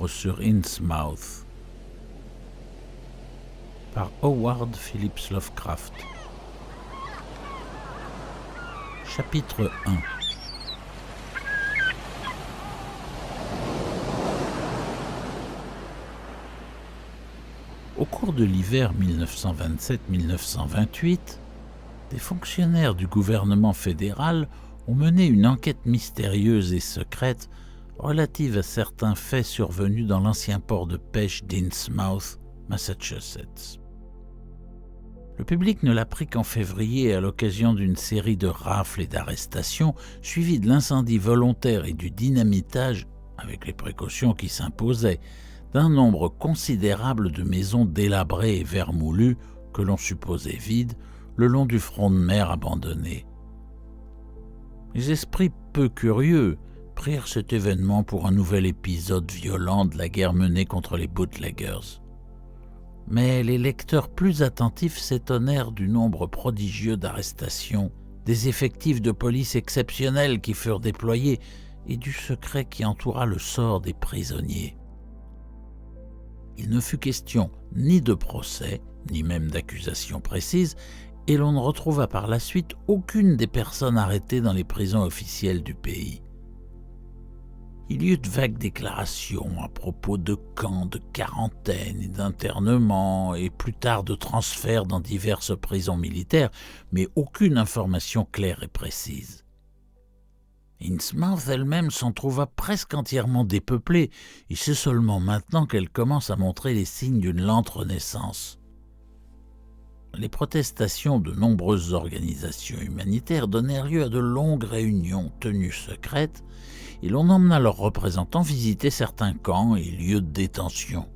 livre sur Innsmouth par Howard Phillips Lovecraft. Chapitre 1. Au cours de l'hiver 1927-1928, des fonctionnaires du gouvernement fédéral ont mené une enquête mystérieuse et secrète relative à certains faits survenus dans l'ancien port de pêche d'Innsmouth, Massachusetts. Le public ne l'apprit qu'en février à l'occasion d'une série de rafles et d'arrestations suivies de l'incendie volontaire et du dynamitage, avec les précautions qui s'imposaient, d'un nombre considérable de maisons délabrées et vermoulues que l'on supposait vides le long du front de mer abandonné. Les esprits peu curieux prirent cet événement pour un nouvel épisode violent de la guerre menée contre les bootleggers. Mais les lecteurs plus attentifs s'étonnèrent du nombre prodigieux d'arrestations, des effectifs de police exceptionnels qui furent déployés et du secret qui entoura le sort des prisonniers. Il ne fut question ni de procès, ni même d'accusation précise, et l'on ne retrouva par la suite aucune des personnes arrêtées dans les prisons officielles du pays. Il y eut de vagues déclarations à propos de camps de quarantaine et d'internement, et plus tard de transferts dans diverses prisons militaires, mais aucune information claire et précise. Innsmouth elle-même s'en trouva presque entièrement dépeuplée, et c'est seulement maintenant qu'elle commence à montrer les signes d'une lente renaissance. Les protestations de nombreuses organisations humanitaires donnèrent lieu à de longues réunions tenues secrètes, et l'on emmena leurs représentants visiter certains camps et lieux de détention.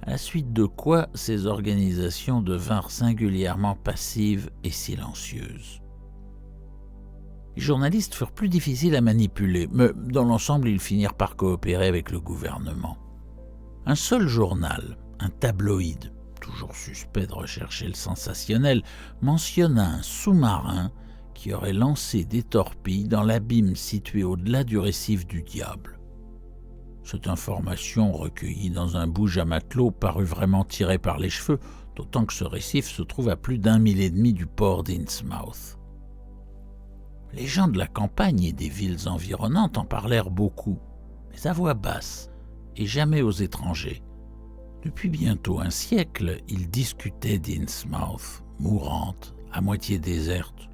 À la suite de quoi, ces organisations devinrent singulièrement passives et silencieuses. Les journalistes furent plus difficiles à manipuler, mais dans l'ensemble, ils finirent par coopérer avec le gouvernement. Un seul journal, un tabloïd, toujours suspect de rechercher le sensationnel, mentionna un sous-marin qui aurait lancé des torpilles dans l'abîme situé au-delà du récif du Diable. Cette information, recueillie dans un bouge à matelot, parut vraiment tirée par les cheveux, d'autant que ce récif se trouve à plus d'1,5 mille du port d'Innsmouth. Les gens de la campagne et des villes environnantes en parlèrent beaucoup, mais à voix basse, et jamais aux étrangers. Depuis bientôt un siècle, ils discutaient d'Innsmouth, mourante, à moitié déserte,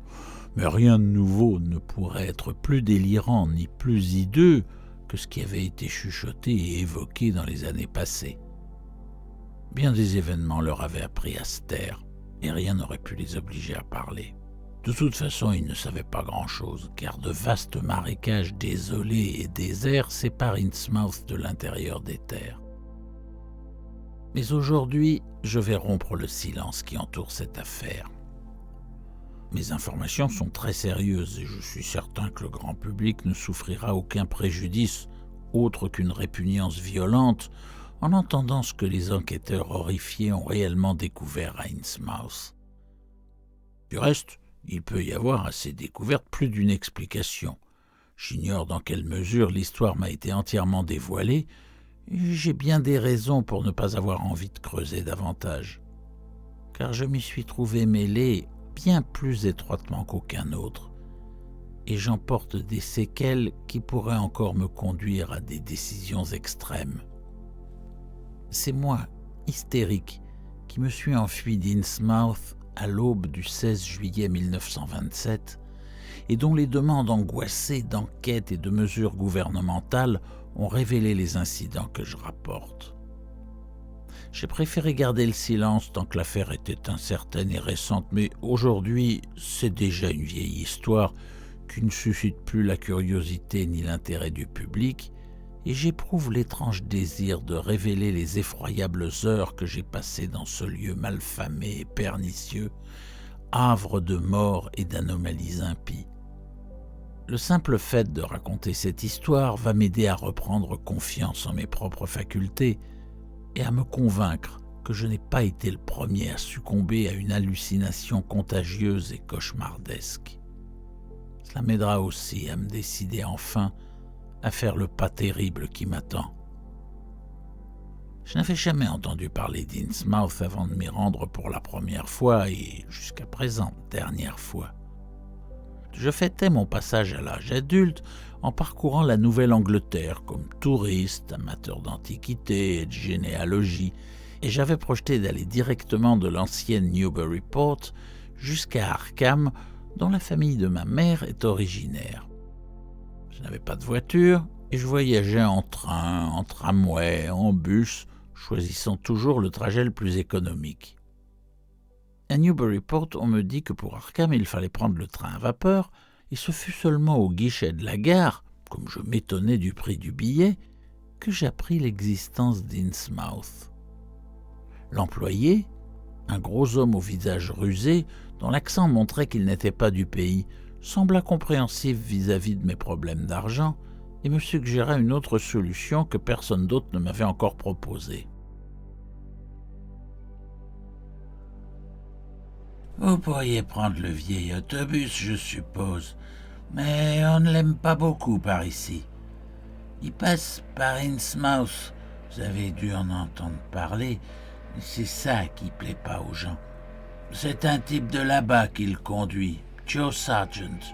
mais rien de nouveau ne pourrait être plus délirant ni plus hideux que ce qui avait été chuchoté et évoqué dans les années passées. Bien des événements leur avaient appris à se taire, et rien n'aurait pu les obliger à parler. De toute façon, ils ne savaient pas grand-chose, car de vastes marécages désolés et déserts séparent Innsmouth de l'intérieur des terres. Mais aujourd'hui, je vais rompre le silence qui entoure cette affaire. Mes informations sont très sérieuses et je suis certain que le grand public ne souffrira aucun préjudice autre qu'une répugnance violente en entendant ce que les enquêteurs horrifiés ont réellement découvert à Innsmouth. Du reste, il peut y avoir à ces découvertes plus d'une explication. J'ignore dans quelle mesure l'histoire m'a été entièrement dévoilée, et j'ai bien des raisons pour ne pas avoir envie de creuser davantage. Car je m'y suis trouvé mêlé bien plus étroitement qu'aucun autre, et j'en porte des séquelles qui pourraient encore me conduire à des décisions extrêmes. C'est moi, hystérique, qui me suis enfui d'Innsmouth à l'aube du 16 juillet 1927, et dont les demandes angoissées d'enquête et de mesures gouvernementales ont révélé les incidents que je rapporte. J'ai préféré garder le silence tant que l'affaire était incertaine et récente, mais aujourd'hui, c'est déjà une vieille histoire qui ne suscite plus la curiosité ni l'intérêt du public, et j'éprouve l'étrange désir de révéler les effroyables heures que j'ai passées dans ce lieu malfamé et pernicieux, havre de mort et d'anomalies impies. Le simple fait de raconter cette histoire va m'aider à reprendre confiance en mes propres facultés et à me convaincre que je n'ai pas été le premier à succomber à une hallucination contagieuse et cauchemardesque. Cela m'aidera aussi à me décider enfin à faire le pas terrible qui m'attend Je n'avais jamais entendu parler d'Innsmouth avant de m'y rendre pour la première fois et, jusqu'à présent, dernière fois. Je fêtais mon passage à l'âge adulte en parcourant la Nouvelle-Angleterre comme touriste, amateur d'antiquités et de généalogie, et j'avais projeté d'aller directement de l'ancienne Newburyport jusqu'à Arkham, dont la famille de ma mère est originaire. Je n'avais pas de voiture et je voyageais en train, en tramway, en bus, choisissant toujours le trajet le plus économique. À Newburyport, on me dit que pour Arkham, il fallait prendre le train à vapeur, et ce fut seulement au guichet de la gare, comme je m'étonnais du prix du billet, que j'appris l'existence d'Innsmouth. L'employé, un gros homme au visage rusé, dont l'accent montrait qu'il n'était pas du pays, sembla compréhensif vis-à-vis de mes problèmes d'argent et me suggéra une autre solution que personne d'autre ne m'avait encore proposée. Vous pourriez prendre le vieil autobus, je suppose, mais on ne l'aime pas beaucoup par ici. Il passe par Innsmouth, vous avez dû en entendre parler, c'est ça qui plaît pas aux gens. C'est un type de là-bas qui le conduit, Joe Sargent.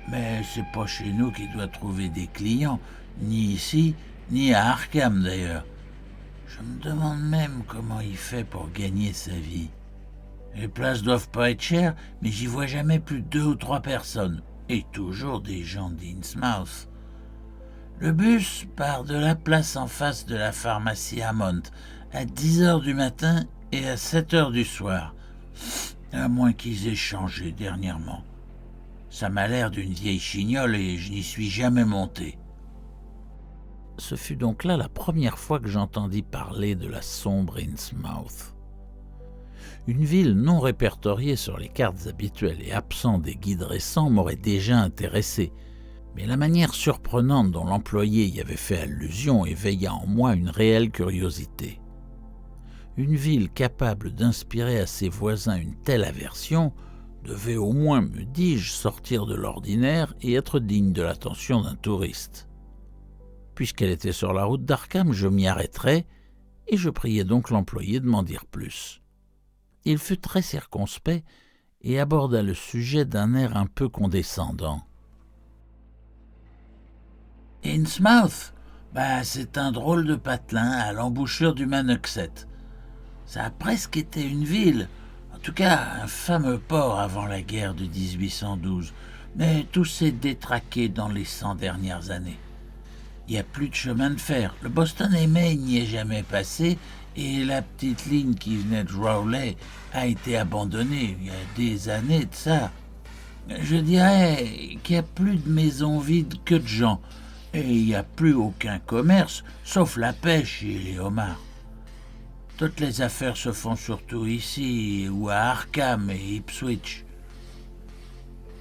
Mais c'est pas chez nous qu'il doit trouver des clients, ni ici, ni à Arkham d'ailleurs. Je me demande même comment il fait pour gagner sa vie. Les places doivent pas être chères, mais j'y vois jamais plus de 2 ou 3 personnes, et toujours des gens d'Innsmouth. Le bus part de la place en face de la pharmacie Hammond, à 10h du matin et à 7h du soir, à moins qu'ils aient changé dernièrement. Ça m'a l'air d'une vieille chignole et je n'y suis jamais monté. Ce fut donc là la première fois que j'entendis parler de la sombre Innsmouth. Une ville non répertoriée sur les cartes habituelles et absente des guides récents m'aurait déjà intéressé, mais la manière surprenante dont l'employé y avait fait allusion éveilla en moi une réelle curiosité. Une ville capable d'inspirer à ses voisins une telle aversion devait au moins, me dis-je, sortir de l'ordinaire et être digne de l'attention d'un touriste. Puisqu'elle était sur la route d'Arkham, je m'y arrêterais, et je priai donc l'employé de m'en dire plus. Il fut très circonspect et aborda le sujet d'un air un peu condescendant. « Innsmouth, c'est un drôle de patelin à l'embouchure du Manoxet. Ça a presque été une ville, en tout cas un fameux port avant la guerre de 1812, mais tout s'est détraqué dans les 100 dernières années. Il n'y a plus de chemin de fer. Le Boston et Maine n'y est jamais passé et la petite ligne qui venait de Rowley a été abandonnée il y a des années de ça. Je dirais qu'il n'y a plus de maisons vides que de gens et il n'y a plus aucun commerce sauf la pêche et les homards. Toutes les affaires se font surtout ici ou à Arkham et Ipswich.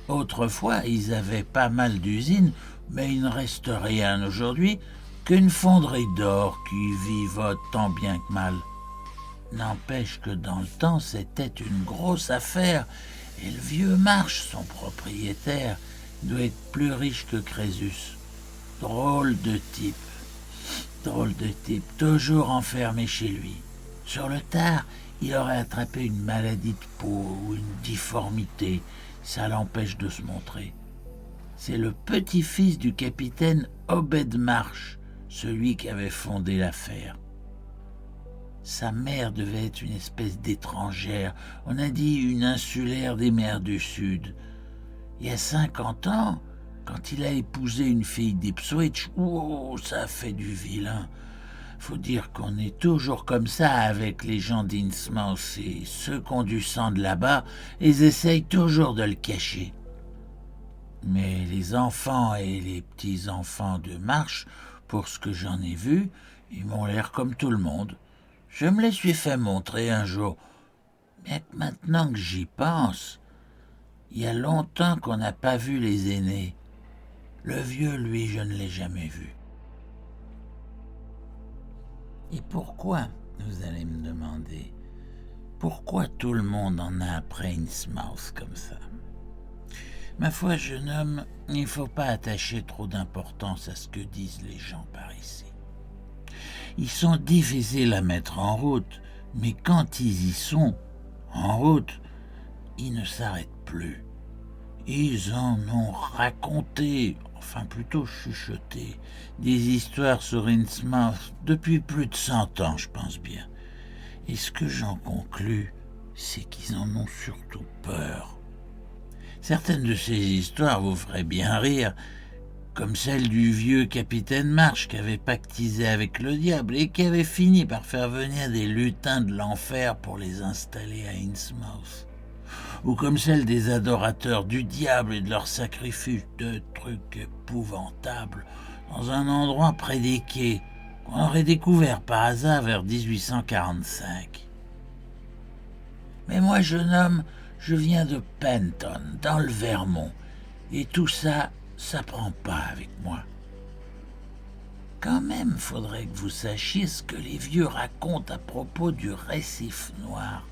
Autrefois, ils avaient pas mal d'usines, mais il ne reste rien aujourd'hui qu'une fonderie d'or qui vivote tant bien que mal. N'empêche que dans le temps, c'était une grosse affaire, et le vieux Marsh, son propriétaire, doit être plus riche que Crésus. Drôle de type, toujours enfermé chez lui. Sur le tard, il aurait attrapé une maladie de peau ou une difformité, ça l'empêche de se montrer. C'est le petit-fils du capitaine Obed Marsh, celui qui avait fondé l'affaire. Sa mère devait être une espèce d'étrangère, on a dit une insulaire des mers du Sud. Il y a 50 ans, quand il a épousé une fille d'Ipswich, ça a fait du vilain. Faut dire qu'on est toujours comme ça avec les gens d'Innsmouth et ceux qui ont du sang de là-bas, ils essayent toujours de le cacher. Mais les enfants et les petits-enfants de Marsh, pour ce que j'en ai vu, ils m'ont l'air comme tout le monde. Je me les suis fait montrer un jour. Mais maintenant que j'y pense, il y a longtemps qu'on n'a pas vu les aînés. Le vieux, lui, je ne l'ai jamais vu. Et pourquoi, vous allez me demander, pourquoi tout le monde en a après Innsmouth comme ça? Ma foi, jeune homme, il ne faut pas attacher trop d'importance à ce que disent les gens par ici. Ils sont difficiles à mettre en route, mais quand ils y sont, en route, ils ne s'arrêtent plus. Ils en ont raconté, enfin plutôt chuchoté, des histoires sur Innsmouth depuis plus de 100 ans, je pense bien. Et ce que j'en conclus, c'est qu'ils en ont surtout peur. Certaines de ces histoires vous feraient bien rire, comme celle du vieux capitaine Marsh qui avait pactisé avec le diable et qui avait fini par faire venir des lutins de l'enfer pour les installer à Innsmouth. Ou comme celle des adorateurs du diable et de leurs sacrifices, de trucs épouvantables, dans un endroit près des quais, qu'on aurait découvert par hasard vers 1845. Mais moi, jeune homme, je viens de Penton, dans le Vermont, et tout ça, ça prend pas avec moi. Quand même, faudrait que vous sachiez ce que les vieux racontent à propos du récif noir.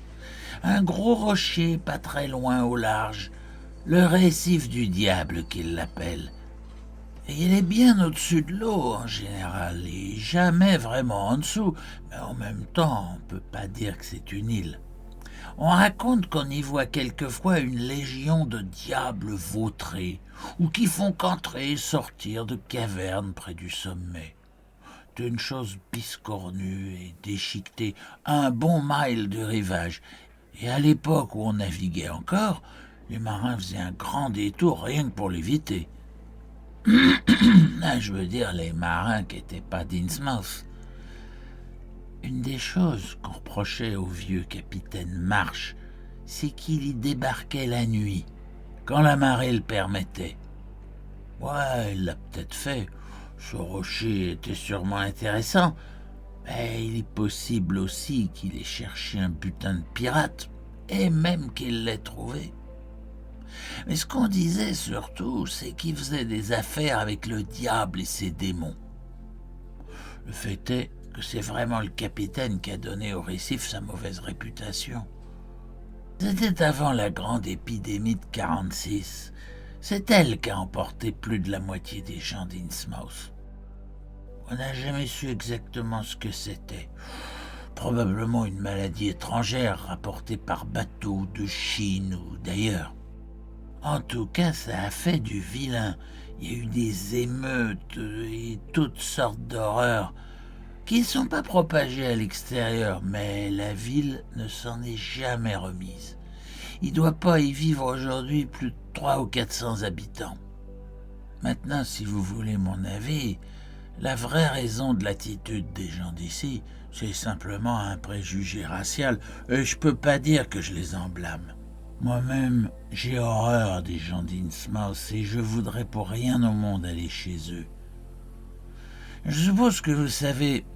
Un gros rocher pas très loin au large, le récif du diable qu'ils l'appellent. Et il est bien au-dessus de l'eau en général, et jamais vraiment en dessous, mais en même temps, on peut pas dire que c'est une île. On raconte qu'on y voit quelquefois une légion de diables vautrés, ou qui font qu'entrer et sortir de cavernes près du sommet. C'est une chose biscornue et déchiquetée, un bon mile du rivage. Et à l'époque où on naviguait encore, les marins faisaient un grand détour rien que pour l'éviter. Je veux dire les marins qui n'étaient pas d'Innsmouth. Une des choses qu'on reprochait au vieux capitaine Marsh, c'est qu'il y débarquait la nuit, quand la marée le permettait. Ouais, il l'a peut-être fait. Ce rocher était sûrement intéressant, mais il est possible aussi qu'il ait cherché un butin de pirate, et même qu'il l'ait trouvé. Mais ce qu'on disait surtout, c'est qu'il faisait des affaires avec le diable et ses démons. Le fait est que c'est vraiment le capitaine qui a donné au récif sa mauvaise réputation. C'était avant la grande épidémie de 46. C'est elle qui a emporté plus de la moitié des gens d'Innsmouth. On n'a jamais su exactement ce que c'était. Probablement une maladie étrangère rapportée par bateau de Chine ou d'ailleurs. En tout cas, ça a fait du vilain. Il y a eu des émeutes et toutes sortes d'horreurs qui ne sont pas propagées à l'extérieur, mais la ville ne s'en est jamais remise. Il ne doit pas y vivre aujourd'hui plus de 300 ou 400 habitants. Maintenant, si vous voulez mon avis, la vraie raison de l'attitude des gens d'ici, c'est simplement un préjugé racial, et je peux pas dire que je les en blâme. Moi-même, j'ai horreur des gens d'Innsmouth et je voudrais pour rien au monde aller chez eux. Je suppose que vous savez,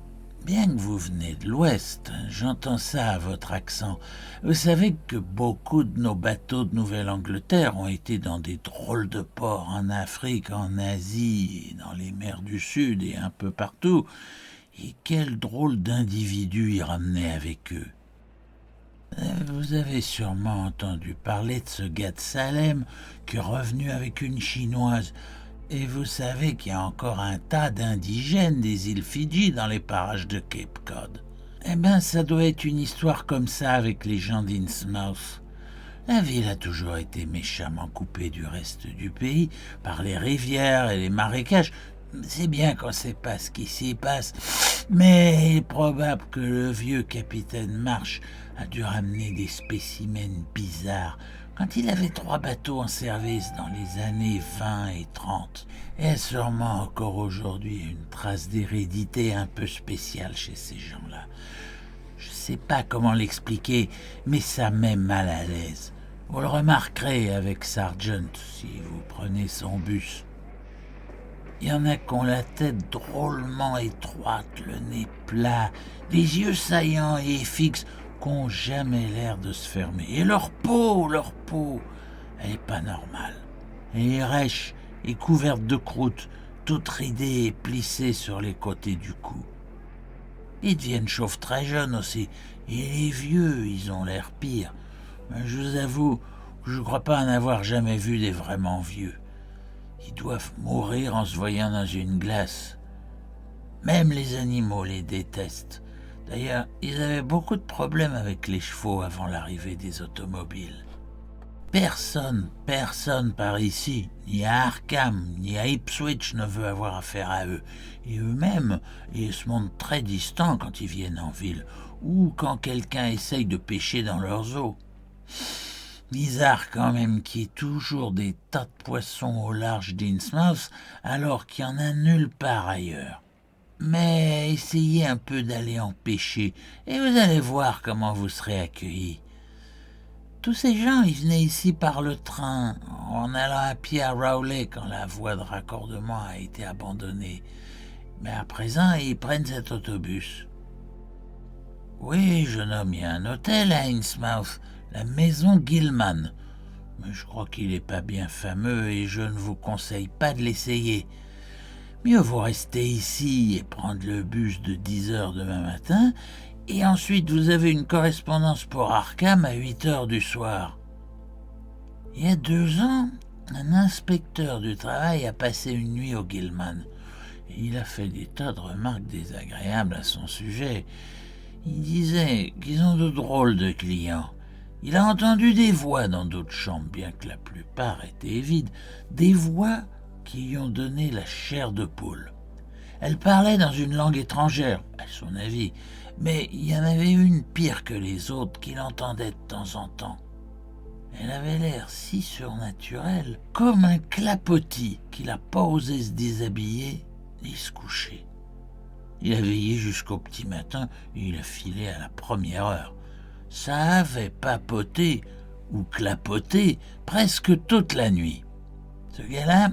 bien que vous venez de l'Ouest, j'entends ça à votre accent, vous savez que beaucoup de nos bateaux de Nouvelle-Angleterre ont été dans des drôles de ports en Afrique, en Asie, et dans les mers du Sud et un peu partout, et quels drôles d'individus ils ramenaient avec eux. Vous avez sûrement entendu parler de ce gars de Salem qui est revenu avec une Chinoise. Et vous savez qu'il y a encore un tas d'indigènes des îles Fidji dans les parages de Cape Cod. Eh bien, ça doit être une histoire comme ça avec les gens d'Innsmouth. La ville a toujours été méchamment coupée du reste du pays par les rivières et les marécages. C'est bien qu'on ne sait pas ce qui s'y passe, mais il est probable que le vieux capitaine Marsh a dû ramener des spécimens bizarres quand il avait 3 bateaux en service dans les années 20 et 30. Et sûrement encore aujourd'hui une trace d'hérédité un peu spéciale chez ces gens-là. Je ne sais pas comment l'expliquer, mais ça met mal à l'aise. Vous le remarquerez avec Sargent si vous prenez son bus. Il y en a qui ont la tête drôlement étroite, le nez plat, les yeux saillants et fixes, qui n'ont jamais l'air de se fermer. Et leur peau, elle est pas normale. Elle est rêche et couverte de croûte, toute ridée et plissée sur les côtés du cou. Ils deviennent chauves très jeunes aussi, et les vieux, ils ont l'air pire. Mais je vous avoue, je ne crois pas en avoir jamais vu des vraiment vieux. Ils doivent mourir en se voyant dans une glace. Même les animaux les détestent. D'ailleurs, ils avaient beaucoup de problèmes avec les chevaux avant l'arrivée des automobiles. Personne par ici, ni à Arkham, ni à Ipswich ne veut avoir affaire à eux. Et eux-mêmes, ils se montrent très distants quand ils viennent en ville, ou quand quelqu'un essaye de pêcher dans leurs eaux. Bizarre quand même qu'il y ait toujours des tas de poissons au large d'Innsmouth, alors qu'il y en a nulle part ailleurs. Mais essayez un peu d'aller en pêcher, et vous allez voir comment vous serez accueillis. Tous ces gens, ils venaient ici par le train, en allant à pied à Rowley quand la voie de raccordement a été abandonnée. Mais à présent, ils prennent cet autobus. Oui, jeune homme, il y a un hôtel à Innsmouth, la maison Gilman. Mais je crois qu'il n'est pas bien fameux et je ne vous conseille pas de l'essayer. Mieux vaut rester ici et prendre le bus de 10h demain matin, et ensuite vous avez une correspondance pour Arkham à 8h du soir. Il y a 2 ans, un inspecteur du travail a passé une nuit au Gilman. Et il a fait des tas de remarques désagréables à son sujet. Il disait qu'ils ont de drôles de clients. Il a entendu des voix dans d'autres chambres, bien que la plupart étaient vides, des voix qui lui ont donné la chair de poule. Elle parlait dans une langue étrangère, à son avis, mais il y en avait une pire que les autres qu'il entendait de temps en temps. Elle avait l'air si surnaturelle, comme un clapotis qu'il n'a pas osé se déshabiller ni se coucher. Il a veillé jusqu'au petit matin et il a filé à la première heure. Ça avait papoté ou clapoté presque toute la nuit. Ce gars-là,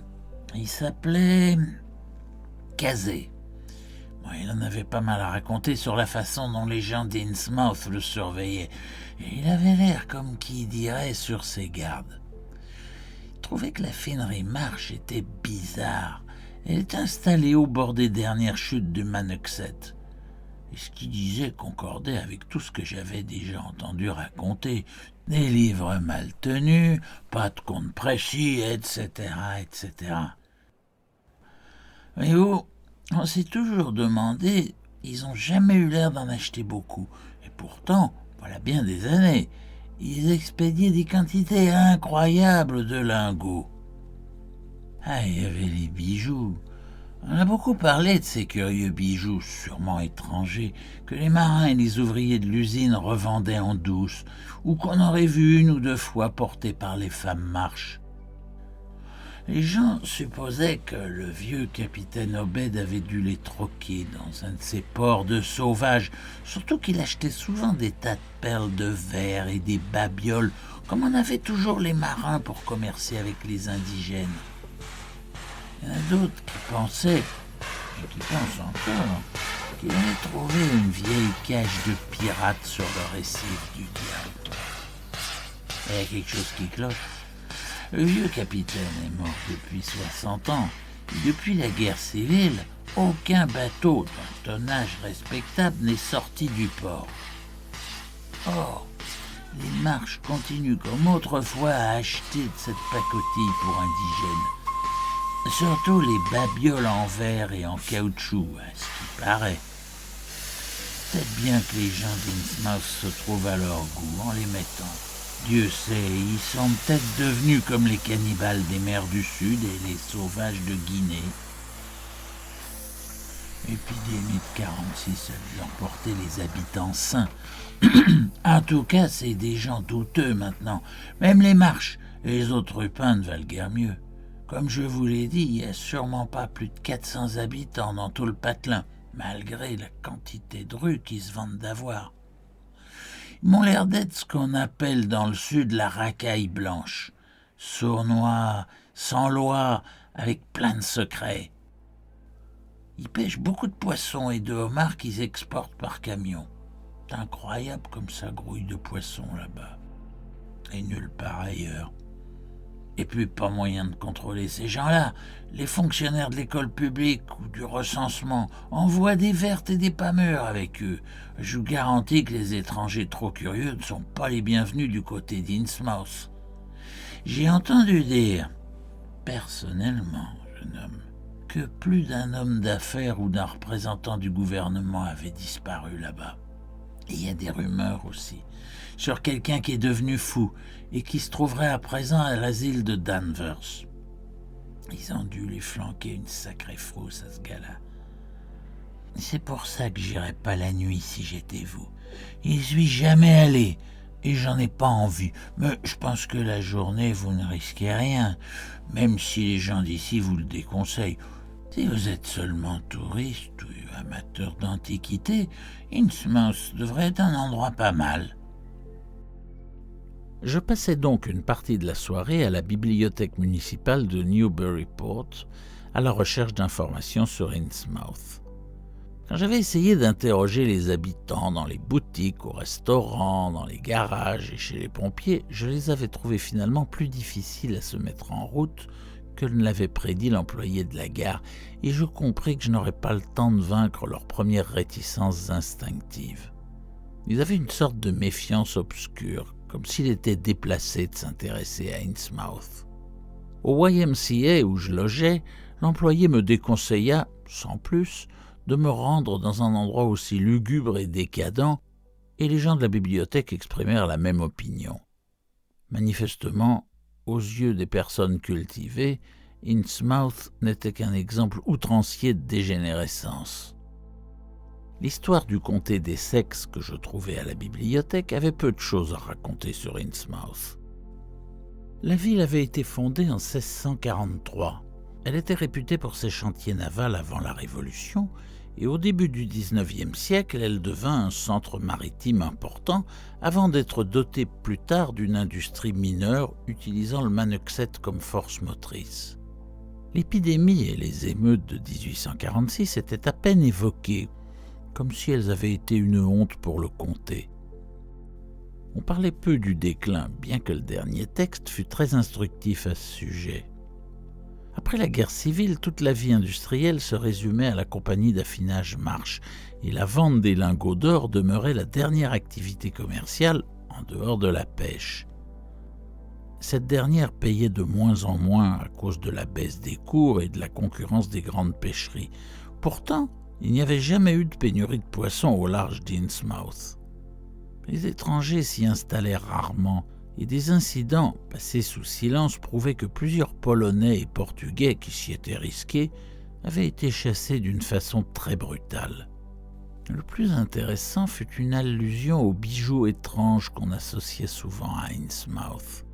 il s'appelait Casey. Bon, il en avait pas mal à raconter sur la façon dont les gens d'Innsmouth le surveillaient. Et il avait l'air comme qui dirait sur ses gardes. Il trouvait que la Finery Marsh était bizarre. Elle est installée au bord des dernières chutes du Manoxet. Et ce qu'il disait concordait avec tout ce que j'avais déjà entendu raconter. Des livres mal tenus, pas de compte précis, etc., etc. Mais vous, on s'est toujours demandé, ils n'ont jamais eu l'air d'en acheter beaucoup. Et pourtant, voilà bien des années, ils expédiaient des quantités incroyables de lingots. Ah, il y avait les bijoux. On a beaucoup parlé de ces curieux bijoux, sûrement étrangers, que les marins et les ouvriers de l'usine revendaient en douce, ou qu'on aurait vu 1 ou 2 fois portés par les femmes marches. Les gens supposaient que le vieux capitaine Obed avait dû les troquer dans un de ses ports de sauvages, surtout qu'il achetait souvent des tas de perles de verre et des babioles, comme en avaient toujours les marins pour commercer avec les indigènes. Il y en a d'autres qui pensaient, et qui pensent encore, qu'il avait trouvé une vieille cage de pirates sur le récif du diable. Il y a quelque chose qui cloche. Le vieux capitaine est mort depuis 60 ans, et depuis la guerre civile, aucun bateau d'un tonnage respectable n'est sorti du port. Or, les marches continuent comme autrefois à acheter de cette pacotille pour indigènes. Surtout les babioles en verre et en caoutchouc, à ce qui paraît. Peut-être bien que les gens d'Innsmouth se trouvent à leur goût en les mettant. Dieu sait, ils sont peut-être devenus comme les cannibales des mers du Sud et les sauvages de Guinée. L'épidémie de 46 a dû emporter les habitants sains. En tout cas, c'est des gens douteux maintenant. Même les marches et les autres rupins ne valent guère mieux. Comme je vous l'ai dit, il n'y a sûrement pas plus de 400 habitants dans tout le patelin, malgré la quantité de rues qui se vantent d'avoir. Ils m'ont l'air d'être ce qu'on appelle dans le sud la racaille blanche. Sournois, sans loi, avec plein de secrets. Ils pêchent beaucoup de poissons et de homards qu'ils exportent par camion. C'est incroyable comme ça grouille de poissons là-bas. Et nulle part ailleurs. Et puis pas moyen de contrôler ces gens-là. Les fonctionnaires de l'école publique ou du recensement envoient des vertes et des pas mûres avec eux. Je vous garantis que les étrangers trop curieux ne sont pas les bienvenus du côté d'Innsmouth. J'ai entendu dire, personnellement, jeune homme, que plus d'un homme d'affaires ou d'un représentant du gouvernement avait disparu là-bas. Et il y a des rumeurs aussi sur quelqu'un qui est devenu fou et qui se trouverait à présent à l'asile de Danvers. Ils ont dû lui flanquer une sacrée frousse à ce gars-là. C'est pour ça que j'irais pas la nuit si j'étais vous. J'y suis jamais allé et j'en ai pas envie. Mais je pense que la journée, vous ne risquez rien, même si les gens d'ici vous le déconseillent. Si vous êtes seulement touriste ou amateur d'antiquité, Innsmouth devrait être un endroit pas mal. Je passais donc une partie de la soirée à la bibliothèque municipale de Newburyport à la recherche d'informations sur Innsmouth. Quand j'avais essayé d'interroger les habitants dans les boutiques, au restaurant, dans les garages et chez les pompiers, je les avais trouvés finalement plus difficiles à se mettre en route que ne l'avait prédit l'employé de la gare, et je compris que je n'aurais pas le temps de vaincre leurs premières réticences instinctives. Ils avaient une sorte de méfiance obscure, comme s'il était déplacé de s'intéresser à Innsmouth. Au YMCA où je logeais, l'employé me déconseilla, sans plus, de me rendre dans un endroit aussi lugubre et décadent, et les gens de la bibliothèque exprimèrent la même opinion. Manifestement, aux yeux des personnes cultivées, Innsmouth n'était qu'un exemple outrancier de dégénérescence. L'histoire du comté des sexes que je trouvais à la bibliothèque avait peu de choses à raconter sur Innsmouth. La ville avait été fondée en 1643. Elle était réputée pour ses chantiers navals avant la Révolution, et au début du XIXe siècle, elle devint un centre maritime important avant d'être dotée plus tard d'une industrie mineure utilisant le Manuxet comme force motrice. L'épidémie et les émeutes de 1846 étaient à peine évoquées, comme si elles avaient été une honte pour le comté. On parlait peu du déclin, bien que le dernier texte fût très instructif à ce sujet. Après la guerre civile, toute la vie industrielle se résumait à la compagnie d'affinage Marsh, et la vente des lingots d'or demeurait la dernière activité commerciale en dehors de la pêche. Cette dernière payait de moins en moins à cause de la baisse des cours et de la concurrence des grandes pêcheries. Pourtant, il n'y avait jamais eu de pénurie de poissons au large d'Innsmouth. Les étrangers s'y installèrent rarement, et des incidents passés sous silence prouvaient que plusieurs Polonais et Portugais qui s'y étaient risqués avaient été chassés d'une façon très brutale. Le plus intéressant fut une allusion aux bijoux étranges qu'on associait souvent à Innsmouth.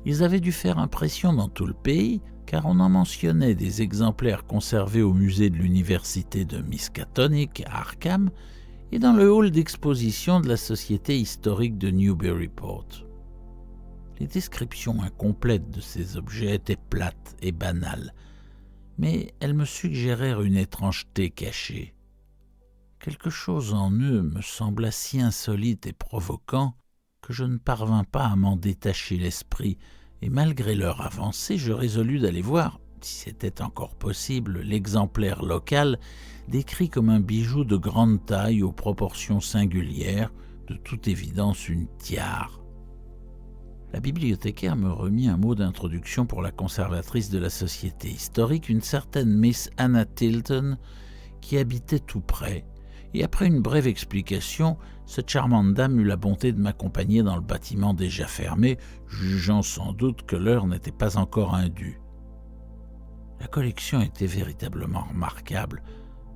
Ils avaient dû faire impression dans tout le pays, car on en mentionnait des exemplaires conservés au musée de l'université de Miskatonic à Arkham et dans le hall d'exposition de la Société historique de Newburyport. Les descriptions incomplètes de ces objets étaient plates et banales, mais elles me suggérèrent une étrangeté cachée. Quelque chose en eux me sembla si insolite et provoquant que je ne parvins pas à m'en détacher l'esprit, et malgré l'heure avancée, je résolus d'aller voir, si c'était encore possible, l'exemplaire local décrit comme un bijou de grande taille aux proportions singulières, de toute évidence une tiare. La bibliothécaire me remit un mot d'introduction pour la conservatrice de la société historique, une certaine Miss Anna Tilton, qui habitait tout près, et après une brève explication, cette charmante dame eut la bonté de m'accompagner dans le bâtiment déjà fermé, jugeant sans doute que l'heure n'était pas encore indue. La collection était véritablement remarquable,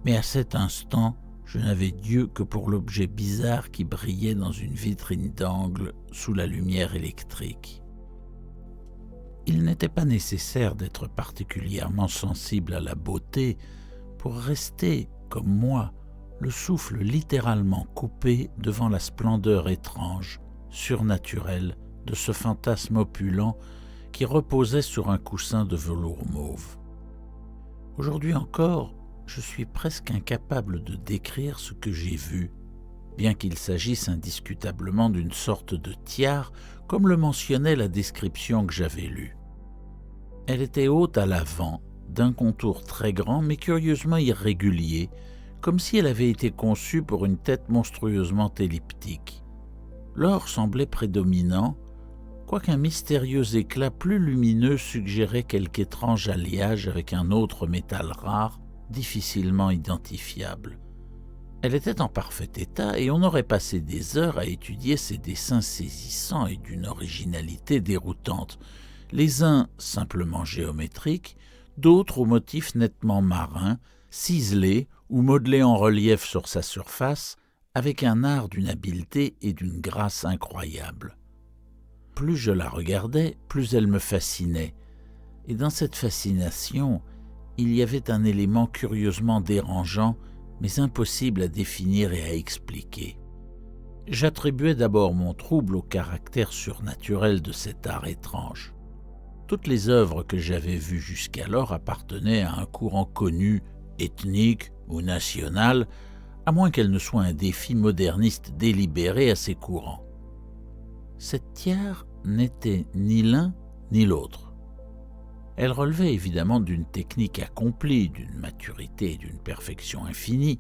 mais à cet instant, je n'avais d'yeux que pour l'objet bizarre qui brillait dans une vitrine d'angle sous la lumière électrique. Il n'était pas nécessaire d'être particulièrement sensible à la beauté pour rester, comme moi, le souffle littéralement coupé devant la splendeur étrange, surnaturelle, de ce fantasme opulent qui reposait sur un coussin de velours mauve. Aujourd'hui encore, je suis presque incapable de décrire ce que j'ai vu, bien qu'il s'agisse indiscutablement d'une sorte de tiare, comme le mentionnait la description que j'avais lue. Elle était haute à l'avant, d'un contour très grand mais curieusement irrégulier, comme si elle avait été conçue pour une tête monstrueusement elliptique. L'or semblait prédominant, quoiqu'un mystérieux éclat plus lumineux suggérait quelque étrange alliage avec un autre métal rare, difficilement identifiable. Elle était en parfait état et on aurait passé des heures à étudier ses dessins saisissants et d'une originalité déroutante, les uns simplement géométriques, d'autres aux motifs nettement marins, ciselés ou modelés en relief sur sa surface, avec un art d'une habileté et d'une grâce incroyables. Plus je la regardais, plus elle me fascinait, et dans cette fascination, il y avait un élément curieusement dérangeant, mais impossible à définir et à expliquer. J'attribuais d'abord mon trouble au caractère surnaturel de cet art étrange. Toutes les œuvres que j'avais vues jusqu'alors appartenaient à un courant connu, ethnique ou national, à moins qu'elles ne soient un défi moderniste délibéré à ces courants. Cette tiare n'était ni l'un ni l'autre. Elle relevait évidemment d'une technique accomplie, d'une maturité et d'une perfection infinie.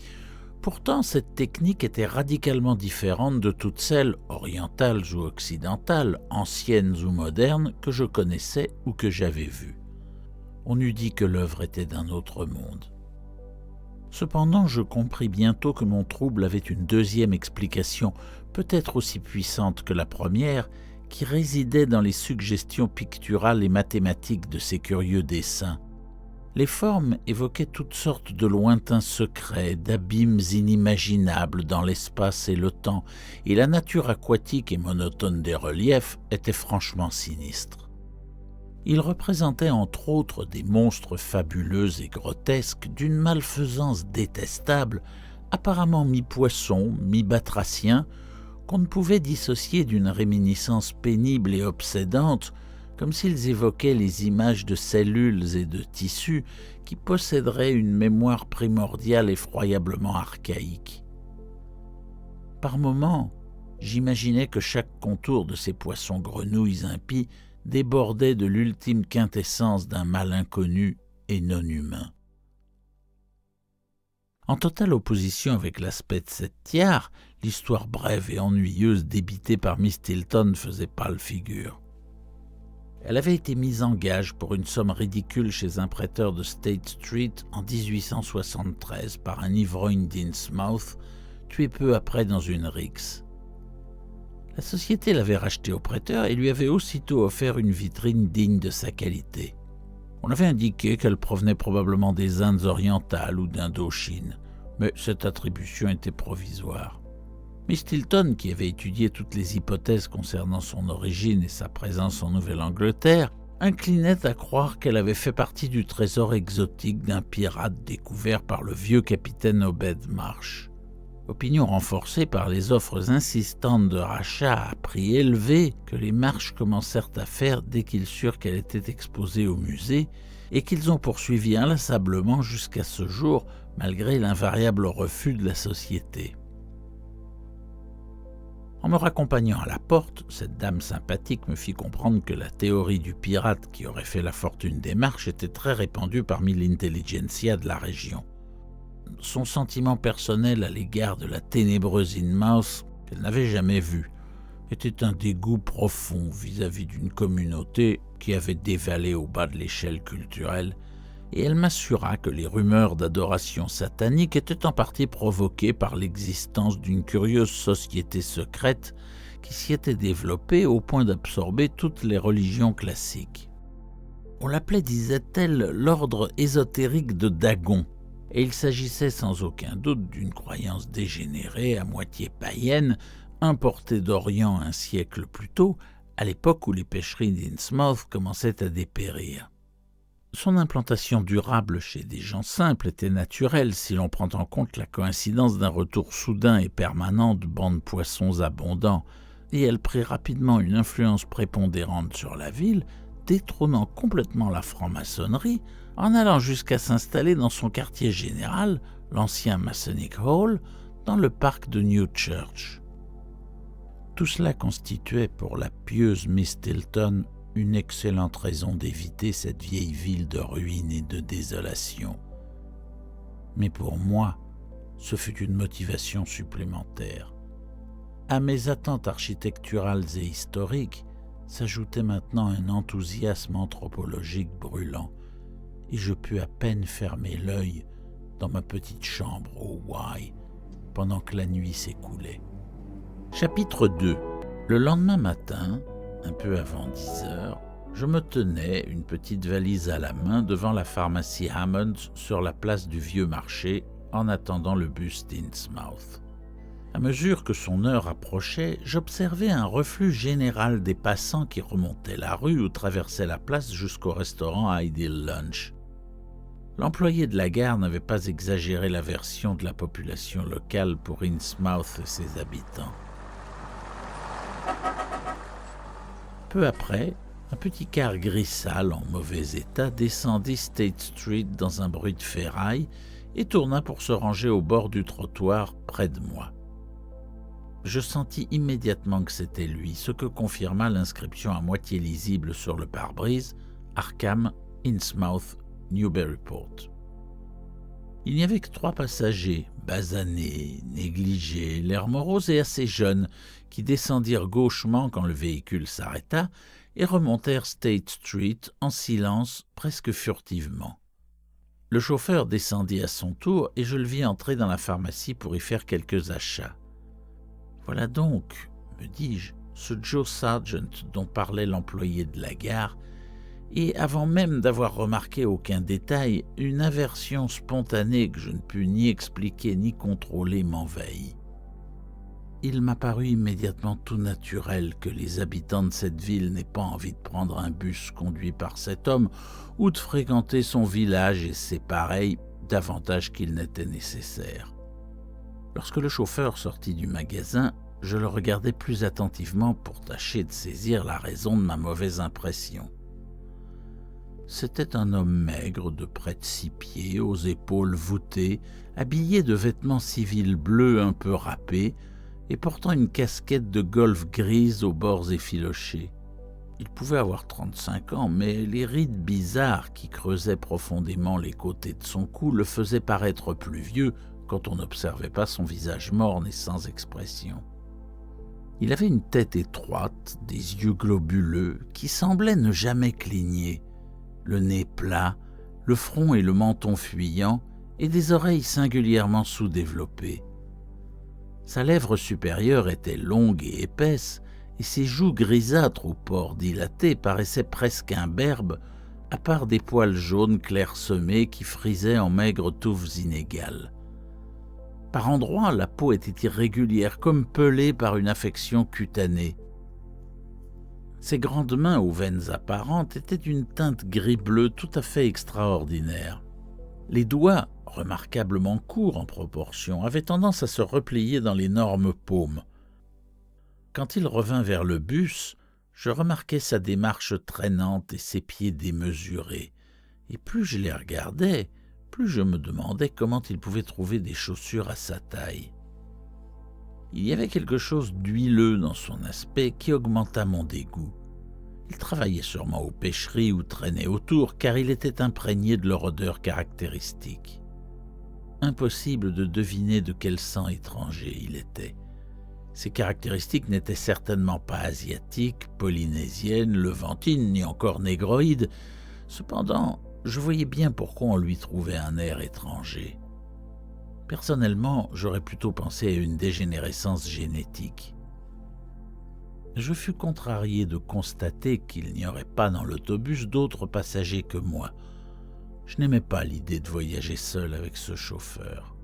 Pourtant, cette technique était radicalement différente de toutes celles, orientales ou occidentales, anciennes ou modernes, que je connaissais ou que j'avais vues. On eût dit que l'œuvre était d'un autre monde. Cependant, je compris bientôt que mon trouble avait une deuxième explication, peut-être aussi puissante que la première, qui résidait dans les suggestions picturales et mathématiques de ces curieux dessins. Les formes évoquaient toutes sortes de lointains secrets, d'abîmes inimaginables dans l'espace et le temps, et la nature aquatique et monotone des reliefs était franchement sinistre. Ils représentaient entre autres des monstres fabuleux et grotesques d'une malfaisance détestable, apparemment mi-poisson, mi-batracien, qu'on ne pouvait dissocier d'une réminiscence pénible et obsédante, comme s'ils évoquaient les images de cellules et de tissus qui posséderaient une mémoire primordiale effroyablement archaïque. Par moments, j'imaginais que chaque contour de ces poissons-grenouilles impies débordait de l'ultime quintessence d'un mal inconnu et non humain. En totale opposition avec l'aspect de cette tiare, l'histoire brève et ennuyeuse débitée par Miss Tilton faisait pâle figure. Elle avait été mise en gage pour une somme ridicule chez un prêteur de State Street en 1873 par un ivrogne d'Innsmouth, tué peu après dans une rixe. La société l'avait rachetée au prêteur et lui avait aussitôt offert une vitrine digne de sa qualité. On avait indiqué qu'elle provenait probablement des Indes orientales ou d'Indochine, mais cette attribution était provisoire. Miss Tilton, qui avait étudié toutes les hypothèses concernant son origine et sa présence en Nouvelle-Angleterre, inclinait à croire qu'elle avait fait partie du trésor exotique d'un pirate découvert par le vieux capitaine Obed Marsh. Opinion renforcée par les offres insistantes de rachat à prix élevé que les Marsh commencèrent à faire dès qu'ils surent qu'elle était exposée au musée et qu'ils ont poursuivi inlassablement jusqu'à ce jour, malgré l'invariable refus de la société. En me raccompagnant à la porte, cette dame sympathique me fit comprendre que la théorie du pirate qui aurait fait la fortune des Marsh était très répandue parmi l'intelligentsia de la région. Son sentiment personnel à l'égard de la ténébreuse Innsmouth, qu'elle n'avait jamais vue, était un dégoût profond vis-à-vis d'une communauté qui avait dévalé au bas de l'échelle culturelle, et elle m'assura que les rumeurs d'adoration satanique étaient en partie provoquées par l'existence d'une curieuse société secrète qui s'y était développée au point d'absorber toutes les religions classiques. On l'appelait, disait-elle, l'ordre ésotérique de Dagon, et il s'agissait sans aucun doute d'une croyance dégénérée, à moitié païenne, importée d'Orient un siècle plus tôt, à l'époque où les pêcheries d'Innsmouth commençaient à dépérir. Son implantation durable chez des gens simples était naturelle si l'on prend en compte la coïncidence d'un retour soudain et permanent de bancs de poissons abondants, et elle prit rapidement une influence prépondérante sur la ville, détrônant complètement la franc-maçonnerie, en allant jusqu'à s'installer dans son quartier général, l'ancien Masonic Hall, dans le parc de New Church. Tout cela constituait pour la pieuse Miss Tilton une excellente raison d'éviter cette vieille ville de ruines et de désolation. Mais pour moi, ce fut une motivation supplémentaire. À mes attentes architecturales et historiques s'ajoutait maintenant un enthousiasme anthropologique brûlant, et je pus à peine fermer l'œil dans ma petite chambre au Y pendant que la nuit s'écoulait. Chapitre 2. Le lendemain matin, un peu avant 10 heures, je me tenais, une petite valise à la main, devant la pharmacie Hammond sur la place du Vieux Marché en attendant le bus d'Innsmouth. À mesure que son heure approchait, j'observais un reflux général des passants qui remontaient la rue ou traversaient la place jusqu'au restaurant Ideal Lunch. L'employé de la gare n'avait pas exagéré l'aversion de la population locale pour Innsmouth et ses habitants. Peu après, un petit car gris sale en mauvais état descendit State Street dans un bruit de ferraille et tourna pour se ranger au bord du trottoir près de moi. Je sentis immédiatement que c'était lui, ce que confirma l'inscription à moitié lisible sur le pare-brise « Arkham, Innsmouth, Newburyport ». Il n'y avait que 3 passagers, basanés, négligés, l'air morose et assez jeunes, qui descendirent gauchement quand le véhicule s'arrêta et remontèrent State Street en silence, presque furtivement. Le chauffeur descendit à son tour et je le vis entrer dans la pharmacie pour y faire quelques achats. Voilà donc, me dis-je, ce Joe Sargent dont parlait l'employé de la gare, et avant même d'avoir remarqué aucun détail, une aversion spontanée que je ne pus ni expliquer ni contrôler m'envahit. Il m'apparut immédiatement tout naturel que les habitants de cette ville n'aient pas envie de prendre un bus conduit par cet homme ou de fréquenter son village et ses pareils davantage qu'il n'était nécessaire. Lorsque le chauffeur sortit du magasin, je le regardai plus attentivement pour tâcher de saisir la raison de ma mauvaise impression. C'était un homme maigre de près de 6 pieds, aux épaules voûtées, habillé de vêtements civils bleus un peu râpés et portant une casquette de golf grise aux bords effilochés. Il pouvait avoir 35 ans, mais les rides bizarres qui creusaient profondément les côtés de son cou le faisaient paraître plus vieux quand on n'observait pas son visage morne et sans expression. Il avait une tête étroite, des yeux globuleux qui semblaient ne jamais cligner, le nez plat, le front et le menton fuyants et des oreilles singulièrement sous-développées. Sa lèvre supérieure était longue et épaisse et ses joues grisâtres aux pores dilatés paraissaient presque imberbes, à part des poils jaunes clairsemés qui frisaient en maigres touffes inégales. Par endroits, la peau était irrégulière, comme pelée par une affection cutanée. Ses grandes mains aux veines apparentes étaient d'une teinte gris-bleu tout à fait extraordinaire. Les doigts, remarquablement courts en proportion, avaient tendance à se replier dans l'énorme paume. Quand il revint vers le bus, je remarquai sa démarche traînante et ses pieds démesurés, et plus je les regardais, plus je me demandais comment il pouvait trouver des chaussures à sa taille. Il y avait quelque chose d'huileux dans son aspect qui augmenta mon dégoût. Il travaillait sûrement aux pêcheries ou traînait autour, car il était imprégné de leur odeur caractéristique. Impossible de deviner de quel sang étranger il était. Ses caractéristiques n'étaient certainement pas asiatiques, polynésiennes, levantines, ni encore négroïdes. Cependant, je voyais bien pourquoi on lui trouvait un air étranger. Personnellement, j'aurais plutôt pensé à une dégénérescence génétique. Je fus contrarié de constater qu'il n'y aurait pas dans l'autobus d'autres passagers que moi. Je n'aimais pas l'idée de voyager seul avec ce chauffeur.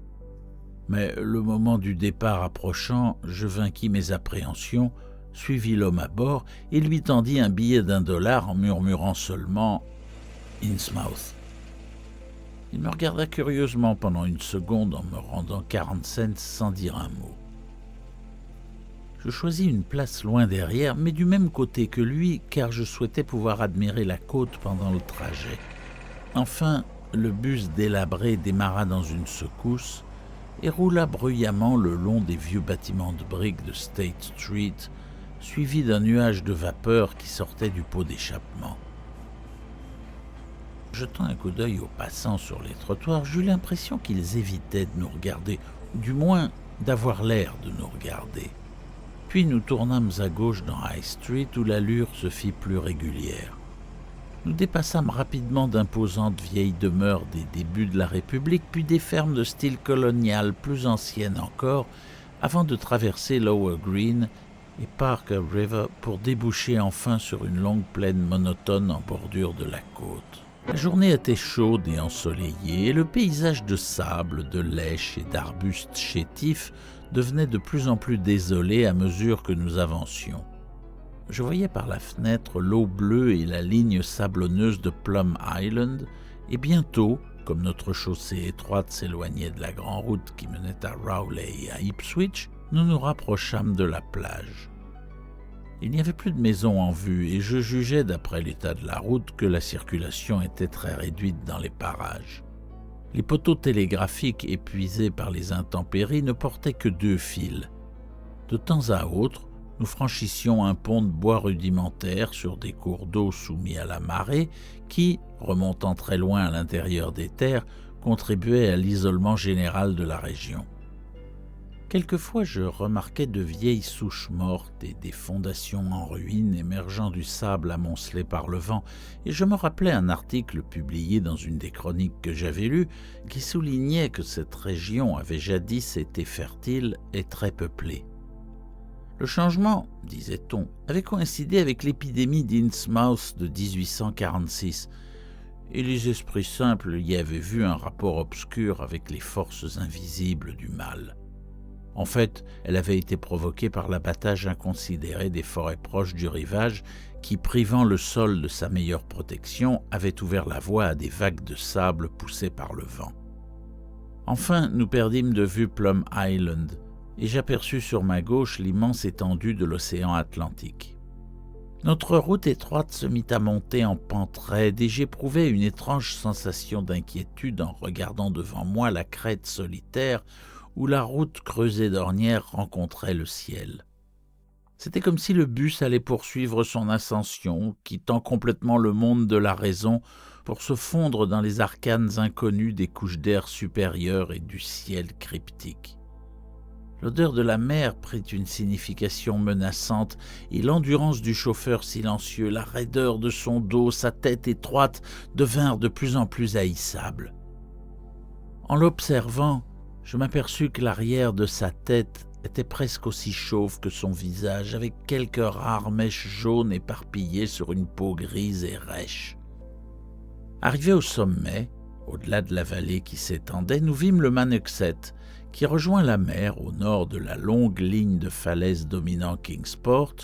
Mais le moment du départ approchant, je vainquis mes appréhensions, suivis l'homme à bord et lui tendis un billet d'$1 en murmurant seulement « Innsmouth ». Il me regarda curieusement pendant une seconde en me rendant 40 cents sans dire un mot. Je choisis une place loin derrière, mais du même côté que lui, car je souhaitais pouvoir admirer la côte pendant le trajet. Enfin, le bus délabré démarra dans une secousse et roula bruyamment le long des vieux bâtiments de briques de State Street, suivi d'un nuage de vapeur qui sortait du pot d'échappement. Jetant un coup d'œil aux passants sur les trottoirs, j'eus l'impression qu'ils évitaient de nous regarder, ou du moins d'avoir l'air de nous regarder. puis nous tournâmes à gauche dans High Street où l'allure se fit plus régulière. Nous dépassâmes rapidement d'imposantes vieilles demeures des débuts de la République, puis des fermes de style colonial plus anciennes encore, avant de traverser Lower Green et Parker River pour déboucher enfin sur une longue plaine monotone en bordure de la côte. La journée était chaude et ensoleillée, et le paysage de sable, de lèche et d'arbustes chétifs devenait de plus en plus désolé à mesure que nous avancions. Je voyais par la fenêtre l'eau bleue et la ligne sablonneuse de Plum Island, et bientôt, comme notre chaussée étroite s'éloignait de la grande route qui menait à Rowley et à Ipswich, nous nous rapprochâmes de la plage. Il n'y avait plus de maisons en vue et je jugeais d'après l'état de la route que la circulation était très réduite dans les parages. Les poteaux télégraphiques épuisés par les intempéries ne portaient que 2 fils. De temps à autre, nous franchissions un pont de bois rudimentaire sur des cours d'eau soumis à la marée qui, remontant très loin à l'intérieur des terres, contribuait à l'isolement général de la région. Quelquefois, je remarquais de vieilles souches mortes et des fondations en ruine émergeant du sable amoncelé par le vent, et je me rappelais un article publié dans une des chroniques que j'avais lues qui soulignait que cette région avait jadis été fertile et très peuplée. Le changement, disait-on, avait coïncidé avec l'épidémie d'Innsmouth de 1846, et les esprits simples y avaient vu un rapport obscur avec les forces invisibles du mal. En fait, elle avait été provoquée par l'abattage inconsidéré des forêts proches du rivage qui, privant le sol de sa meilleure protection, avait ouvert la voie à des vagues de sable poussées par le vent. Enfin, nous perdîmes de vue Plum Island, et j'aperçus sur ma gauche l'immense étendue de l'océan Atlantique. Notre route étroite se mit à monter en pente raide et j'éprouvais une étrange sensation d'inquiétude en regardant devant moi la crête solitaire où la route creusée d'ornières rencontrait le ciel. C'était comme si le bus allait poursuivre son ascension, quittant complètement le monde de la raison pour se fondre dans les arcanes inconnues des couches d'air supérieures et du ciel cryptique. L'odeur de la mer prit une signification menaçante et l'endurance du chauffeur silencieux, la raideur de son dos, sa tête étroite devinrent de plus en plus haïssables. En l'observant, je m'aperçus que l'arrière de sa tête était presque aussi chauve que son visage, avec quelques rares mèches jaunes éparpillées sur une peau grise et rêche. Arrivés au sommet, au-delà de la vallée qui s'étendait, nous vîmes le Manoxet, qui rejoint la mer au nord de la longue ligne de falaises dominant Kingsport,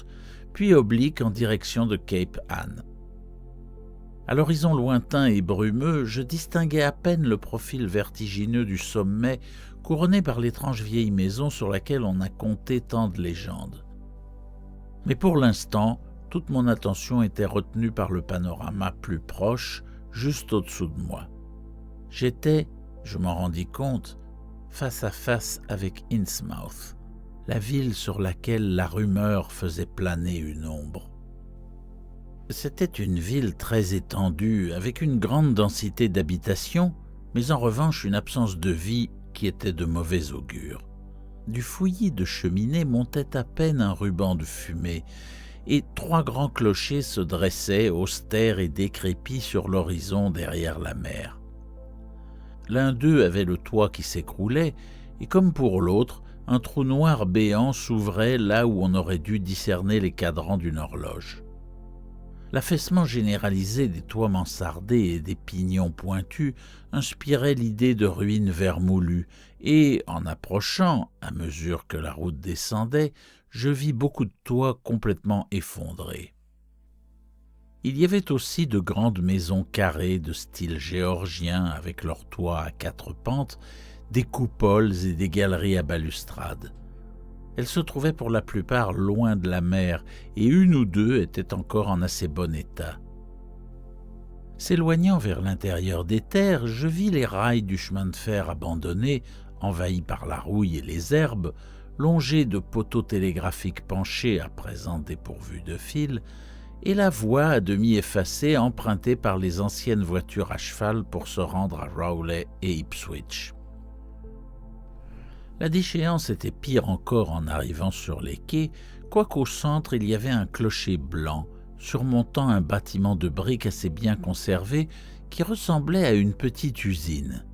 puis oblique en direction de Cape Ann. À l'horizon lointain et brumeux, je distinguais à peine le profil vertigineux du sommet, couronné par l'étrange vieille maison sur laquelle on a conté tant de légendes. Mais pour l'instant, toute mon attention était retenue par le panorama plus proche, juste au-dessous de moi. J'étais, je m'en rendis compte, face à face avec Innsmouth, la ville sur laquelle la rumeur faisait planer une ombre. C'était une ville très étendue, avec une grande densité d'habitations, mais en revanche une absence de vie qui était de mauvais augure. Du fouillis de cheminées montait à peine un ruban de fumée, et 3 grands clochers se dressaient, austères et décrépits sur l'horizon derrière la mer. L'un d'eux avait le toit qui s'écroulait, et comme pour l'autre, un trou noir béant s'ouvrait là où on aurait dû discerner les cadrans d'une horloge. L'affaissement généralisé des toits mansardés et des pignons pointus inspirait l'idée de ruines vermoulues, et, en approchant, à mesure que la route descendait, je vis beaucoup de toits complètement effondrés. Il y avait aussi de grandes maisons carrées de style géorgien avec leurs toits à 4 pentes, des coupoles et des galeries à balustrades. Elles se trouvaient pour la plupart loin de la mer et 1 ou 2 étaient encore en assez bon état. S'éloignant vers l'intérieur des terres, je vis les rails du chemin de fer abandonnés, envahis par la rouille et les herbes, longés de poteaux télégraphiques penchés à présent dépourvus de fils, et la voie à demi effacée empruntée par les anciennes voitures à cheval pour se rendre à Rowley et Ipswich. La déchéance était pire encore en arrivant sur les quais, quoiqu'au centre il y avait un clocher blanc, surmontant un bâtiment de briques assez bien conservé qui ressemblait à une petite usine.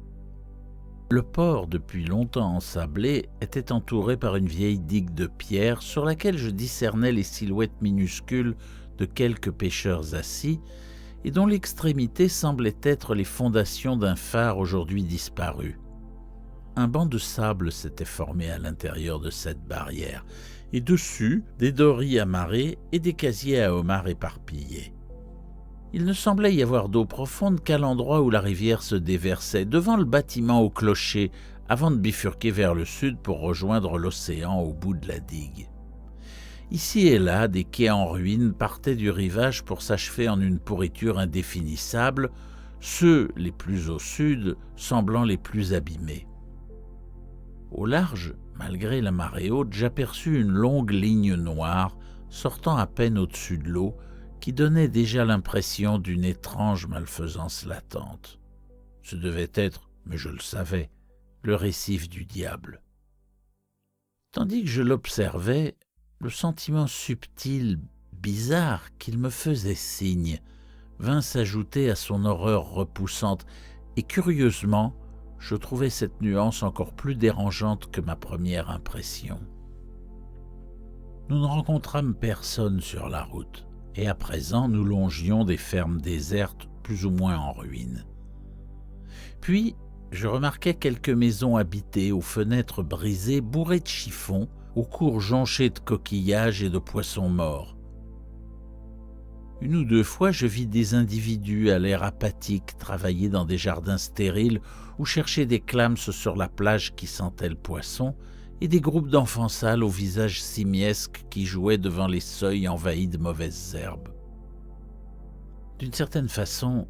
Le port, depuis longtemps ensablé, était entouré par une vieille digue de pierre sur laquelle je discernais les silhouettes minuscules de quelques pêcheurs assis et dont l'extrémité semblait être les fondations d'un phare aujourd'hui disparu. Un banc de sable s'était formé à l'intérieur de cette barrière, et dessus, des dories amarrées et des casiers à homards éparpillés. Il ne semblait y avoir d'eau profonde qu'à l'endroit où la rivière se déversait, devant le bâtiment au clocher, avant de bifurquer vers le sud pour rejoindre l'océan au bout de la digue. Ici et là, des quais en ruine partaient du rivage pour s'achever en une pourriture indéfinissable, ceux, les plus au sud, semblant les plus abîmés. Au large, malgré la marée haute, j'aperçus une longue ligne noire, sortant à peine au-dessus de l'eau, qui donnait déjà l'impression d'une étrange malfaisance latente. Ce devait être, mais je le savais, le récif du diable. Tandis que je l'observais, le sentiment subtil, bizarre qu'il me faisait signe, vint s'ajouter à son horreur repoussante, et curieusement, je trouvais cette nuance encore plus dérangeante que ma première impression. Nous ne rencontrâmes personne sur la route, et à présent nous longions des fermes désertes plus ou moins en ruine. Puis, je remarquai quelques maisons habitées aux fenêtres brisées, bourrées de chiffons, aux cours jonchés de coquillages et de poissons morts. Une ou deux fois, je vis des individus à l'air apathique travailler dans des jardins stériles ou chercher des clams sur la plage qui sentait le poisson, et des groupes d'enfants sales au visage simiesque qui jouaient devant les seuils envahis de mauvaises herbes. D'une certaine façon,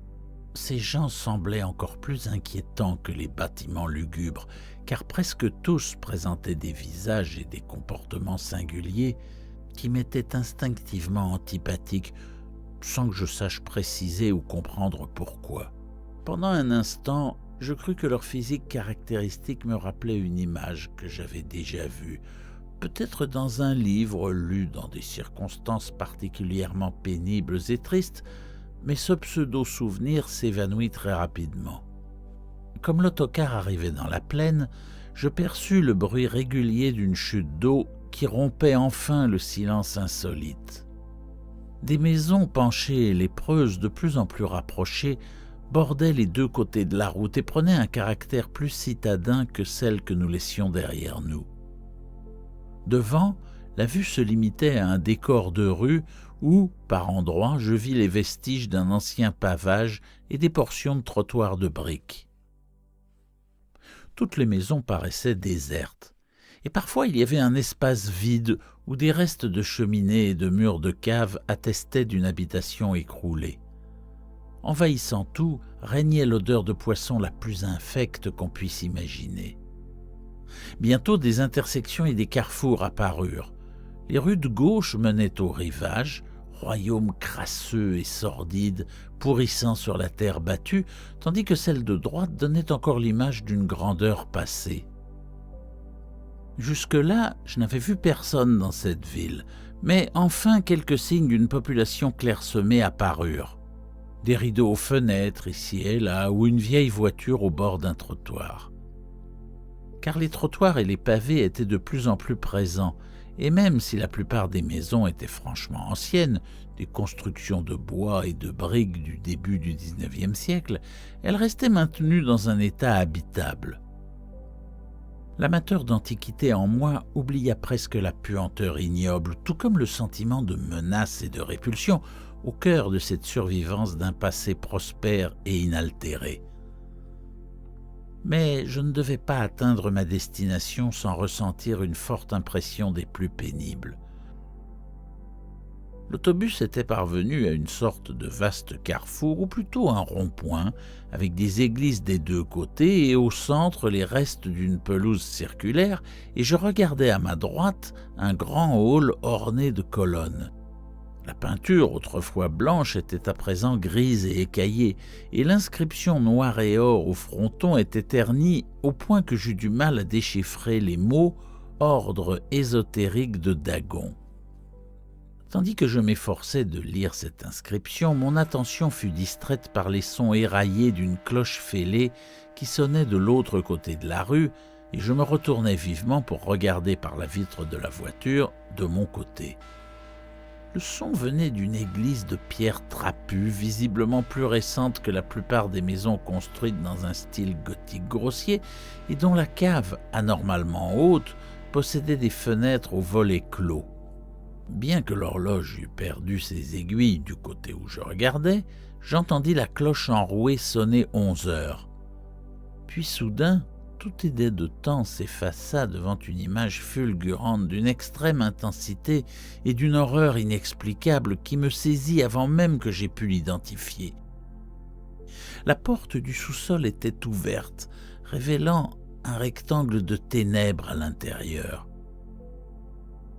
ces gens semblaient encore plus inquiétants que les bâtiments lugubres, car presque tous présentaient des visages et des comportements singuliers qui m'étaient instinctivement antipathiques, sans que je sache préciser ou comprendre pourquoi. Pendant un instant, je crus que leur physique caractéristique me rappelait une image que j'avais déjà vue, peut-être dans un livre lu dans des circonstances particulièrement pénibles et tristes, mais ce pseudo-souvenir s'évanouit très rapidement. Comme l'autocar arrivait dans la plaine, je perçus le bruit régulier d'une chute d'eau qui rompait enfin le silence insolite. Des maisons penchées et lépreuses de plus en plus rapprochées bordaient les deux côtés de la route et prenaient un caractère plus citadin que celles que nous laissions derrière nous. Devant, la vue se limitait à un décor de rue où, par endroits, je vis les vestiges d'un ancien pavage et des portions de trottoirs de briques. Toutes les maisons paraissaient désertes, et parfois il y avait un espace vide où des restes de cheminées et de murs de caves attestaient d'une habitation écroulée. Envahissant tout, régnait l'odeur de poisson la plus infecte qu'on puisse imaginer. Bientôt, des intersections et des carrefours apparurent. Les rues de gauche menaient au rivage, royaume crasseux et sordide, pourrissant sur la terre battue, tandis que celles de droite donnaient encore l'image d'une grandeur passée. Jusque-là, je n'avais vu personne dans cette ville, mais enfin quelques signes d'une population clairsemée apparurent. Des rideaux aux fenêtres, ici et là, ou une vieille voiture au bord d'un trottoir. Car les trottoirs et les pavés étaient de plus en plus présents, et même si la plupart des maisons étaient franchement anciennes, des constructions de bois et de briques du début du XIXe siècle, elles restaient maintenues dans un état habitable. L'amateur d'antiquité en moi oublia presque la puanteur ignoble, tout comme le sentiment de menace et de répulsion au cœur de cette survivance d'un passé prospère et inaltéré. Mais je ne devais pas atteindre ma destination sans ressentir une forte impression des plus pénibles. L'autobus était parvenu à une sorte de vaste carrefour, ou plutôt un rond-point, avec des églises des deux côtés et au centre les restes d'une pelouse circulaire, et je regardais à ma droite un grand hall orné de colonnes. La peinture, autrefois blanche, était à présent grise et écaillée, et l'inscription noire et or au fronton était ternie au point que j'eus du mal à déchiffrer les mots « Ordre ésotérique de Dagon ». Tandis que je m'efforçais de lire cette inscription, mon attention fut distraite par les sons éraillés d'une cloche fêlée qui sonnait de l'autre côté de la rue, et je me retournai vivement pour regarder par la vitre de la voiture de mon côté. Le son venait d'une église de pierre trapue, visiblement plus récente que la plupart des maisons construites dans un style gothique grossier et dont la cave, anormalement haute, possédait des fenêtres aux volets clos. Bien que l'horloge eût perdu ses aiguilles du côté où je regardais, j'entendis la cloche enrouée sonner 11 heures. Puis soudain, tout aidait de temps s'effaça devant une image fulgurante d'une extrême intensité et d'une horreur inexplicable qui me saisit avant même que j'aie pu l'identifier. La porte du sous-sol était ouverte, révélant un rectangle de ténèbres à l'intérieur.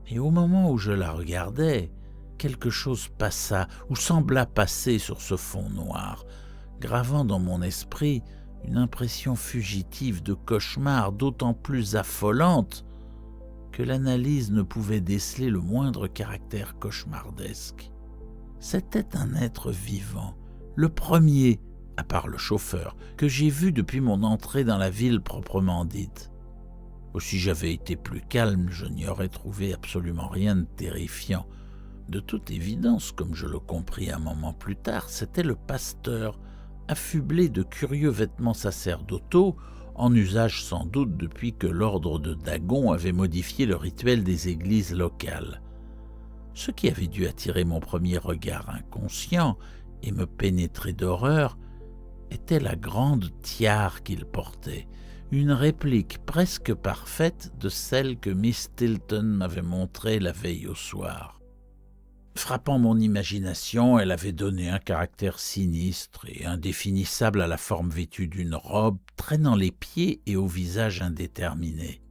Et au moment où je la regardais, quelque chose passa ou sembla passer sur ce fond noir, gravant dans mon esprit une impression fugitive de cauchemar d'autant plus affolante que l'analyse ne pouvait déceler le moindre caractère cauchemardesque. C'était un être vivant, le premier, à part le chauffeur, que j'ai vu depuis mon entrée dans la ville proprement dite. Si j'avais été plus calme, je n'y aurais trouvé absolument rien de terrifiant. De toute évidence, comme je le compris un moment plus tard, c'était le pasteur, affublé de curieux vêtements sacerdotaux, en usage sans doute depuis que l'ordre de Dagon avait modifié le rituel des églises locales. Ce qui avait dû attirer mon premier regard inconscient et me pénétrer d'horreur était la grande tiare qu'il portait, une réplique presque parfaite de celle que Miss Tilton m'avait montrée la veille au soir. Frappant mon imagination, elle avait donné un caractère sinistre et indéfinissable à la forme vêtue d'une robe, traînant les pieds et au visage indéterminé.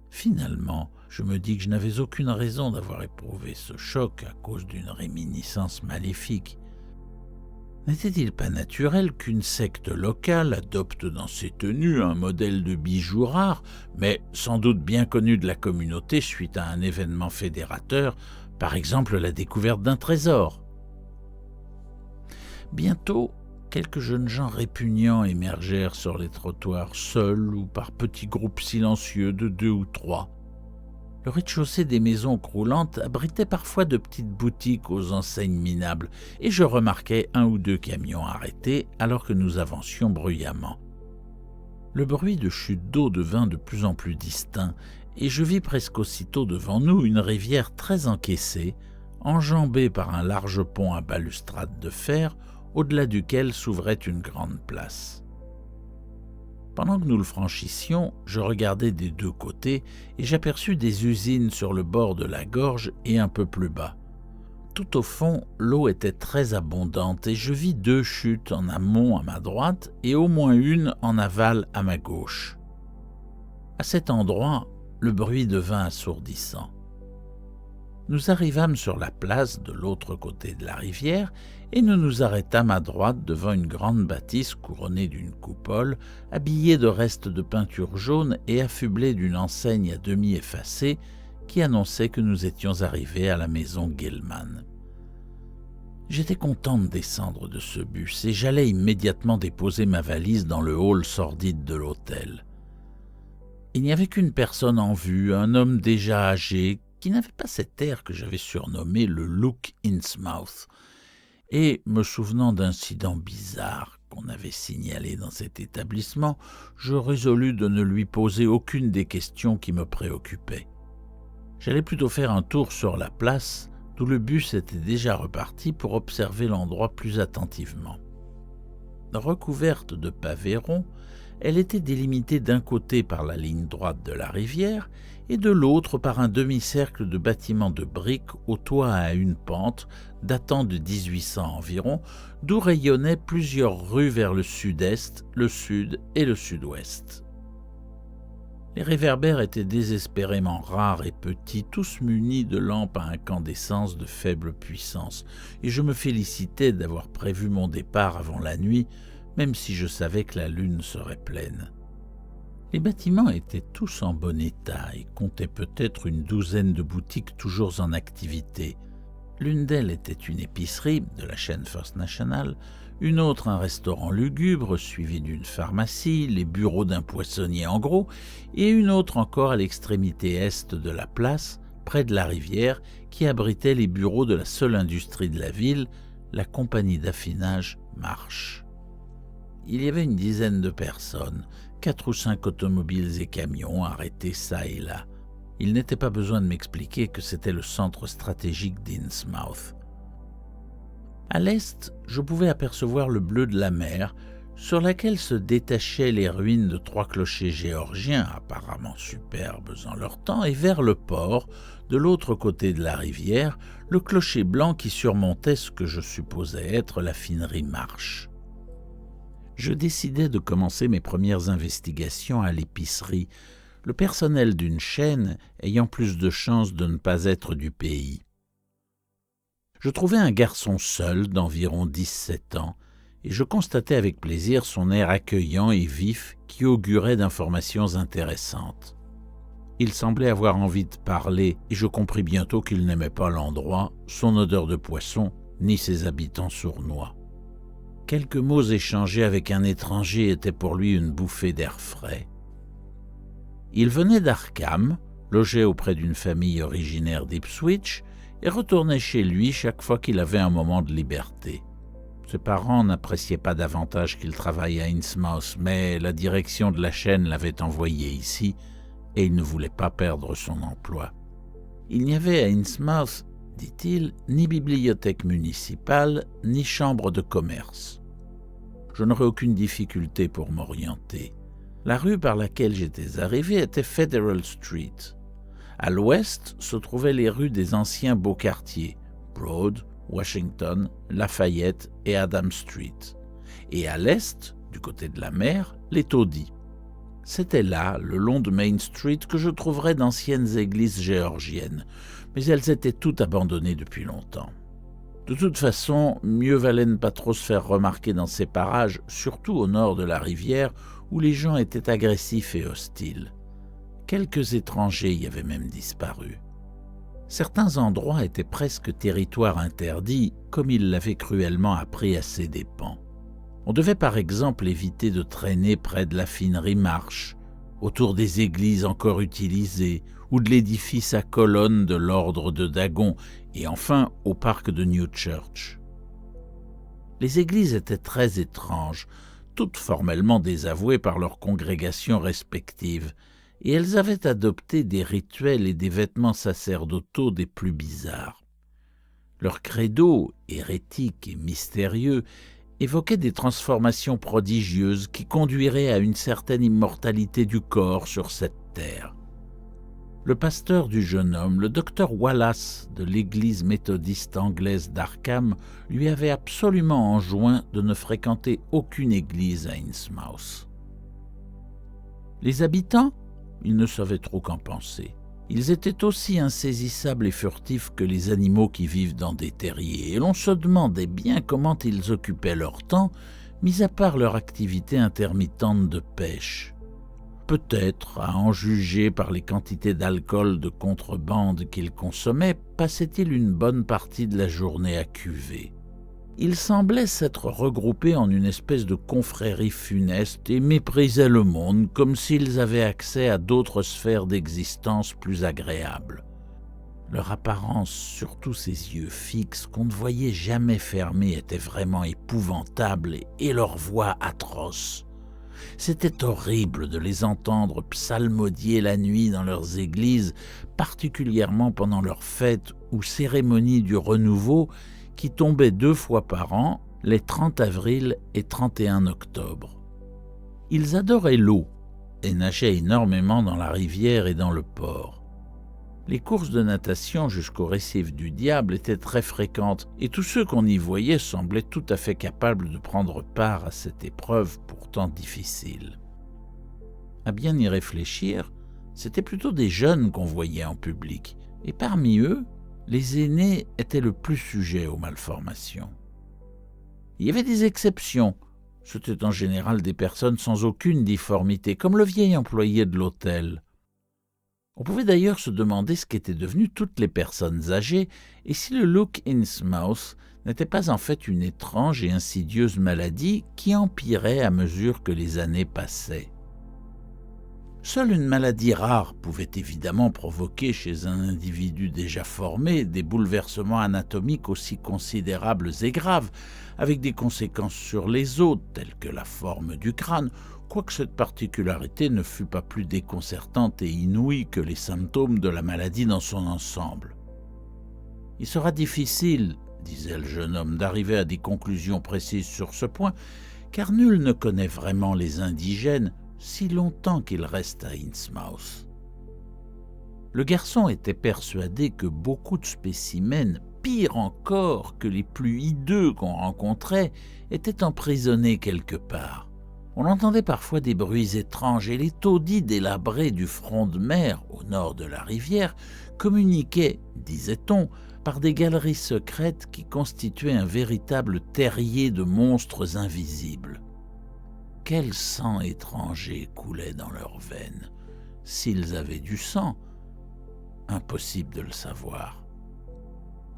Finalement, je me dis que je n'avais aucune raison d'avoir éprouvé ce choc à cause d'une réminiscence maléfique. N'était-il pas naturel qu'une secte locale adopte dans ses tenues un modèle de bijou rare, mais sans doute bien connu de la communauté suite à un événement fédérateur, par exemple la découverte d'un trésor? Bientôt, quelques jeunes gens répugnants émergèrent sur les trottoirs, seuls ou par petits groupes silencieux de 2 ou 3. Le rez-de-chaussée des maisons croulantes abritait parfois de petites boutiques aux enseignes minables, et je remarquai 1 ou 2 camions arrêtés alors que nous avancions bruyamment. Le bruit de chute d'eau devint de plus en plus distinct, et je vis presque aussitôt devant nous une rivière très encaissée, enjambée par un large pont à balustrade de fer, au-delà duquel s'ouvrait une grande place. Pendant que nous le franchissions, je regardais des 2 côtés et j'aperçus des usines sur le bord de la gorge et un peu plus bas. Tout au fond, l'eau était très abondante et je vis 2 chutes en amont à ma droite et au moins une en aval à ma gauche. À cet endroit, le bruit devint assourdissant. Nous arrivâmes sur la place de l'autre côté de la rivière et nous nous arrêtâmes à droite devant une grande bâtisse couronnée d'une coupole, habillée de restes de peinture jaune et affublée d'une enseigne à demi effacée qui annonçait que nous étions arrivés à la maison Gilman. J'étais content de descendre de ce bus et j'allais immédiatement déposer ma valise dans le hall sordide de l'hôtel. Il n'y avait qu'une personne en vue, un homme déjà âgé, qui n'avait pas cet air que j'avais surnommé le look Innsmouth, et, me souvenant d'incidents bizarres qu'on avait signalés dans cet établissement, je résolus de ne lui poser aucune des questions qui me préoccupaient. J'allais plutôt faire un tour sur la place, d'où le bus était déjà reparti pour observer l'endroit plus attentivement. Recouverte de pavés ronds, elle était délimitée d'un côté par la ligne droite de la rivière et de l'autre par un demi-cercle de bâtiments de briques au toit à une pente datant de 1800 environ, d'où rayonnaient plusieurs rues vers le sud-est, le sud et le sud-ouest. Les réverbères étaient désespérément rares et petits, tous munis de lampes à incandescence de faible puissance, et je me félicitais d'avoir prévu mon départ avant la nuit, même si je savais que la lune serait pleine. Les bâtiments étaient tous en bon état et comptaient peut-être une douzaine de boutiques toujours en activité. L'une d'elles était une épicerie de la chaîne First National, une autre un restaurant lugubre suivi d'une pharmacie, les bureaux d'un poissonnier en gros, et une autre encore à l'extrémité est de la place, près de la rivière, qui abritait les bureaux de la seule industrie de la ville, la compagnie d'affinage Marsh. Il y avait une dizaine de personnes, 4 ou 5 automobiles et camions arrêtés çà et là. Il n'était pas besoin de m'expliquer que c'était le centre stratégique d'Innsmouth. À l'est, je pouvais apercevoir le bleu de la mer, sur laquelle se détachaient les ruines de 3 clochers géorgiens, apparemment superbes en leur temps, et vers le port, de l'autre côté de la rivière, le clocher blanc qui surmontait ce que je supposais être la finerie Marsh. Je décidai de commencer mes premières investigations à l'épicerie, le personnel d'une chaîne ayant plus de chances de ne pas être du pays. Je trouvai un garçon seul d'environ 17 ans, et je constatai avec plaisir son air accueillant et vif qui augurait d'informations intéressantes. Il semblait avoir envie de parler, et je compris bientôt qu'il n'aimait pas l'endroit, son odeur de poisson, ni ses habitants sournois. Quelques mots échangés avec un étranger étaient pour lui une bouffée d'air frais. Il venait d'Arkham, logeait auprès d'une famille originaire d'Ipswich, et retournait chez lui chaque fois qu'il avait un moment de liberté. Ses parents n'appréciaient pas davantage qu'il travaille à Innsmouth, mais la direction de la chaîne l'avait envoyé ici, et il ne voulait pas perdre son emploi. Il n'y avait à Innsmouth, dit-il, ni bibliothèque municipale, ni chambre de commerce. Je n'aurais aucune difficulté pour m'orienter. La rue par laquelle j'étais arrivé était Federal Street. À l'ouest se trouvaient les rues des anciens beaux quartiers, Broad, Washington, Lafayette et Adam Street. Et à l'est, du côté de la mer, les taudis. C'était là, le long de Main Street, que je trouverais d'anciennes églises géorgiennes, mais elles étaient toutes abandonnées depuis longtemps. De toute façon, mieux valait ne pas trop se faire remarquer dans ces parages, surtout au nord de la rivière, où les gens étaient agressifs et hostiles. Quelques étrangers y avaient même disparu. Certains endroits étaient presque territoires interdits, comme il l'avait cruellement appris à ses dépens. On devait par exemple éviter de traîner près de la finerie Marsh, autour des églises encore utilisées, ou de l'édifice à colonnes de l'ordre de Dagon, et enfin au parc de New Church. Les églises étaient très étranges, toutes formellement désavouées par leurs congrégations respectives, et elles avaient adopté des rituels et des vêtements sacerdotaux des plus bizarres. Leur credo, hérétique et mystérieux, évoquait des transformations prodigieuses qui conduiraient à une certaine immortalité du corps sur cette terre. Le pasteur du jeune homme, le docteur Wallace de l'église méthodiste anglaise d'Arkham, lui avait absolument enjoint de ne fréquenter aucune église à Innsmouth. Les habitants, ils ne savaient trop qu'en penser. Ils étaient aussi insaisissables et furtifs que les animaux qui vivent dans des terriers, et l'on se demandait bien comment ils occupaient leur temps, mis à part leur activité intermittente de pêche. Peut-être, à en juger par les quantités d'alcool de contrebande qu'ils consommaient, passaient-ils une bonne partie de la journée à cuver. Ils semblaient s'être regroupés en une espèce de confrérie funeste et méprisaient le monde comme s'ils avaient accès à d'autres sphères d'existence plus agréables. Leur apparence, surtout ces yeux fixes qu'on ne voyait jamais fermés, était vraiment épouvantable et leur voix atroce. C'était horrible de les entendre psalmodier la nuit dans leurs églises, particulièrement pendant leurs fêtes ou cérémonies du renouveau qui tombaient 2 fois par an, les 30 avril et 31 octobre. Ils adoraient l'eau et nageaient énormément dans la rivière et dans le port. Les courses de natation jusqu'au récif du diable étaient très fréquentes et tous ceux qu'on y voyait semblaient tout à fait capables de prendre part à cette épreuve pourtant difficile. À bien y réfléchir, c'étaient plutôt des jeunes qu'on voyait en public, et parmi eux, les aînés étaient le plus sujets aux malformations. Il y avait des exceptions, C'étaient en général des personnes sans aucune difformité, comme le vieil employé de l'hôtel. On pouvait d'ailleurs se demander ce qu'étaient devenues toutes les personnes âgées et si le look Innsmouth n'était pas en fait une étrange et insidieuse maladie qui empirait à mesure que les années passaient. Seule une maladie rare pouvait évidemment provoquer chez un individu déjà formé des bouleversements anatomiques aussi considérables et graves, avec des conséquences sur les os, telles que la forme du crâne, quoique cette particularité ne fût pas plus déconcertante et inouïe que les symptômes de la maladie dans son ensemble. Il sera difficile, disait le jeune homme, d'arriver à des conclusions précises sur ce point, car nul ne connaît vraiment les indigènes, si longtemps qu'il reste à Innsmouth. Le garçon était persuadé que beaucoup de spécimens, pire encore que les plus hideux qu'on rencontrait, étaient emprisonnés quelque part. On entendait parfois des bruits étranges et les taudis délabrés du front de mer, au nord de la rivière, communiquaient, disait-on, par des galeries secrètes qui constituaient un véritable terrier de monstres invisibles. Quel sang étranger coulait dans leurs veines? S'ils avaient du sang, impossible de le savoir.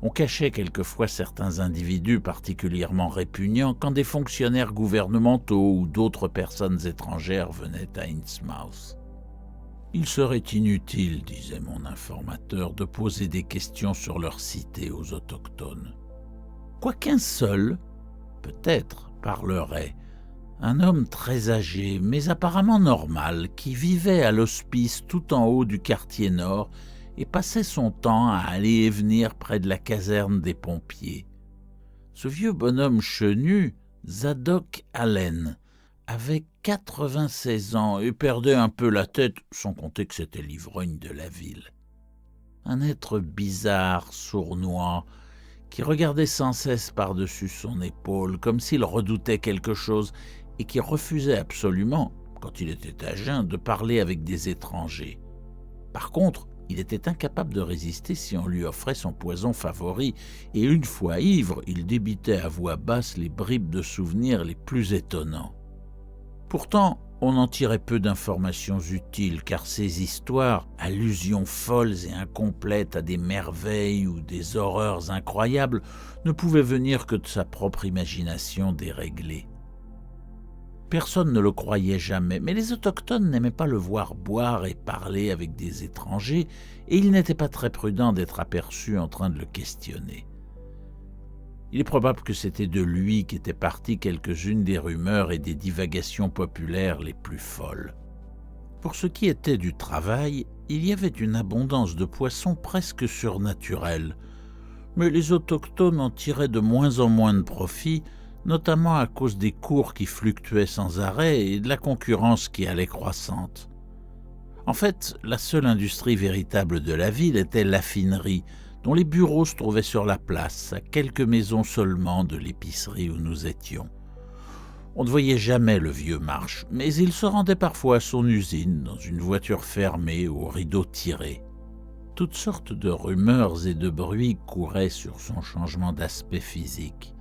On cachait quelquefois certains individus particulièrement répugnants quand des fonctionnaires gouvernementaux ou d'autres personnes étrangères venaient à Innsmouth. Il serait inutile, disait mon informateur, de poser des questions sur leur cité aux autochtones. Quoiqu'un seul, peut-être, parlerait. Un homme très âgé, mais apparemment normal, qui vivait à l'hospice tout en haut du quartier nord et passait son temps à aller et venir près de la caserne des pompiers. Ce vieux bonhomme chenu, Zadok Allen, avait 96 ans et perdait un peu la tête, sans compter que c'était l'ivrogne de la ville. Un être bizarre, sournois, qui regardait sans cesse par-dessus son épaule, comme s'il redoutait quelque chose, et qui refusait absolument, quand il était à jeun, de parler avec des étrangers. Par contre, il était incapable de résister si on lui offrait son poison favori, et une fois ivre, il débitait à voix basse les bribes de souvenirs les plus étonnants. Pourtant, on en tirait peu d'informations utiles, car ces histoires, allusions folles et incomplètes à des merveilles ou des horreurs incroyables, ne pouvaient venir que de sa propre imagination déréglée. Personne ne le croyait jamais, mais les autochtones n'aimaient pas le voir boire et parler avec des étrangers, et il n'était pas très prudent d'être aperçu en train de le questionner. Il est probable que c'était de lui qu'étaient parties quelques-unes des rumeurs et des divagations populaires les plus folles. Pour ce qui était du travail, il y avait une abondance de poissons presque surnaturelle, mais les autochtones en tiraient de moins en moins de profit, notamment à cause des cours qui fluctuaient sans arrêt et de la concurrence qui allait croissante. En fait, la seule industrie véritable de la ville était l'affinerie, dont les bureaux se trouvaient sur la place, à quelques maisons seulement de l'épicerie où nous étions. On ne voyait jamais le vieux Marsh, mais il se rendait parfois à son usine, dans une voiture fermée aux rideaux tirés. Toutes sortes de rumeurs et de bruits couraient sur son changement d'aspect physique.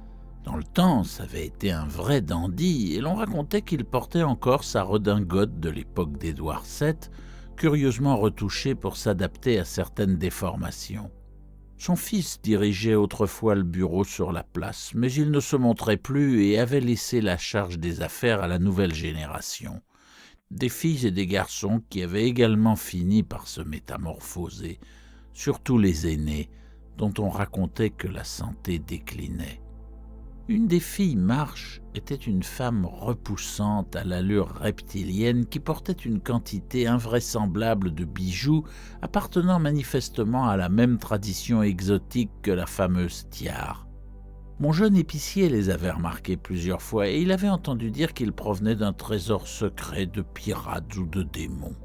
Dans le temps, ça avait été un vrai dandy, et l'on racontait qu'il portait encore sa redingote de l'époque d'Édouard VII, curieusement retouchée pour s'adapter à certaines déformations. Son fils dirigeait autrefois le bureau sur la place, mais il ne se montrait plus et avait laissé la charge des affaires à la nouvelle génération. Des filles et des garçons qui avaient également fini par se métamorphoser, surtout les aînés, dont on racontait que la santé déclinait. Une des filles Marsh était une femme repoussante à l'allure reptilienne qui portait une quantité invraisemblable de bijoux appartenant manifestement à la même tradition exotique que la fameuse tiare. Mon jeune épicier les avait remarqués plusieurs fois et il avait entendu dire qu'ils provenaient d'un trésor secret de pirates ou de démons.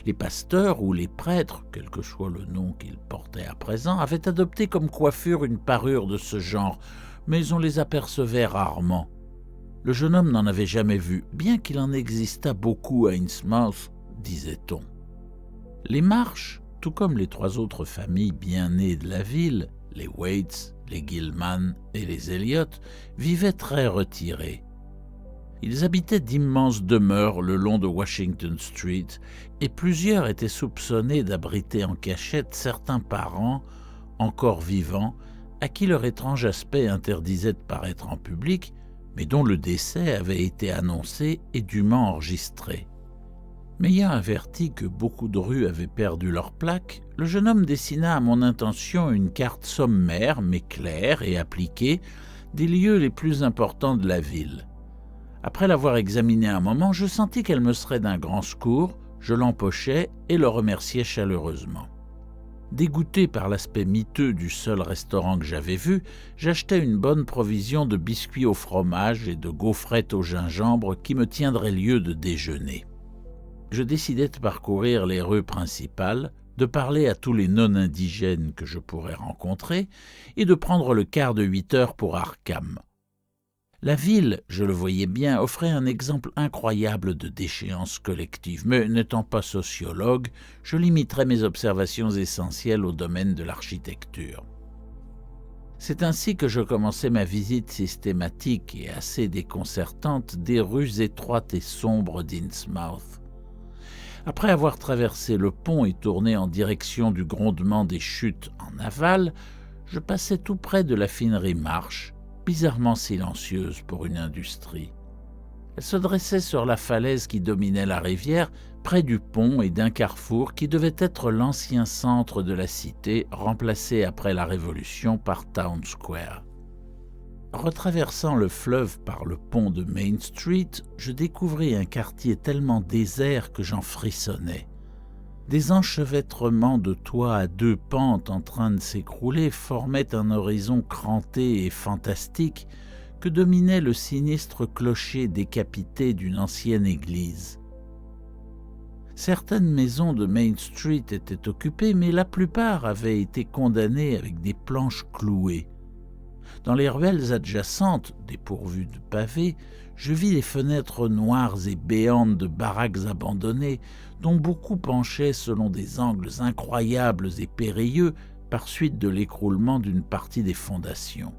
Les pasteurs ou les prêtres, quel que soit le nom qu'ils portaient à présent, avaient adopté comme coiffure une parure de ce genre, mais on les apercevait rarement. Le jeune homme n'en avait jamais vu, bien qu'il en existât beaucoup à Innsmouth, disait-on. Les Marsh, tout comme les 3 autres familles bien nées de la ville, les Waits, les Gilman et les Elliott, vivaient très retirés. Ils habitaient d'immenses demeures le long de Washington Street et plusieurs étaient soupçonnés d'abriter en cachette certains parents, encore vivants, à qui leur étrange aspect interdisait de paraître en public, mais dont le décès avait été annoncé et dûment enregistré. M'ayant averti que beaucoup de rues avaient perdu leurs plaques, le jeune homme dessina à mon intention une carte sommaire mais claire et appliquée des lieux les plus importants de la ville. Après l'avoir examinée un moment, je sentis qu'elle me serait d'un grand secours, je l'empochai et le remerciai chaleureusement. Dégoûté par l'aspect miteux du seul restaurant que j'avais vu, j'achetai une bonne provision de biscuits au fromage et de gaufrettes au gingembre qui me tiendraient lieu de déjeuner. Je décidai de parcourir les rues principales, de parler à tous les non-indigènes que je pourrais rencontrer et de prendre le quart de 8 heures pour Arkham. La ville, je le voyais bien, offrait un exemple incroyable de déchéance collective, mais n'étant pas sociologue, je limiterai mes observations essentielles au domaine de l'architecture. C'est ainsi que je commençai ma visite systématique et assez déconcertante des rues étroites et sombres d'Innsmouth. Après avoir traversé le pont et tourné en direction du grondement des chutes en aval, je passai tout près de la Finery Marsh, bizarrement silencieuse pour une industrie. Elle se dressait sur la falaise qui dominait la rivière, près du pont et d'un carrefour qui devait être l'ancien centre de la cité, remplacé après la Révolution par Town Square. Retraversant le fleuve par le pont de Main Street, je découvris un quartier tellement désert que j'en frissonnais. Des enchevêtrements de toits à 2 pentes en train de s'écrouler formaient un horizon cranté et fantastique que dominait le sinistre clocher décapité d'une ancienne église. Certaines maisons de Main Street étaient occupées, mais la plupart avaient été condamnées avec des planches clouées. Dans les ruelles adjacentes, dépourvues de pavés, je vis les fenêtres noires et béantes de baraques abandonnées, dont beaucoup penchaient selon des angles incroyables et périlleux par suite de l'écroulement d'une partie des fondations.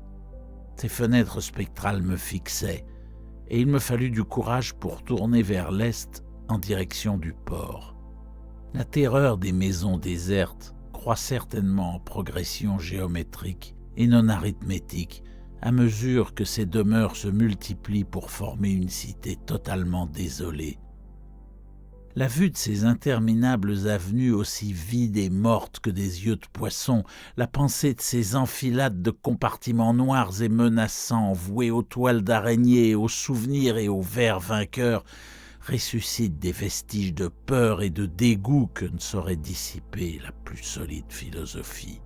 Ces fenêtres spectrales me fixaient, et il me fallut du courage pour tourner vers l'est en direction du port. La terreur des maisons désertes croît certainement en progression géométrique et non arithmétique à mesure que ces demeures se multiplient pour former une cité totalement désolée. La vue de ces interminables avenues aussi vides et mortes que des yeux de poisson, la pensée de ces enfilades de compartiments noirs et menaçants voués aux toiles d'araignée, aux souvenirs et aux vers vainqueurs, ressuscite des vestiges de peur et de dégoût que ne saurait dissiper la plus solide philosophie.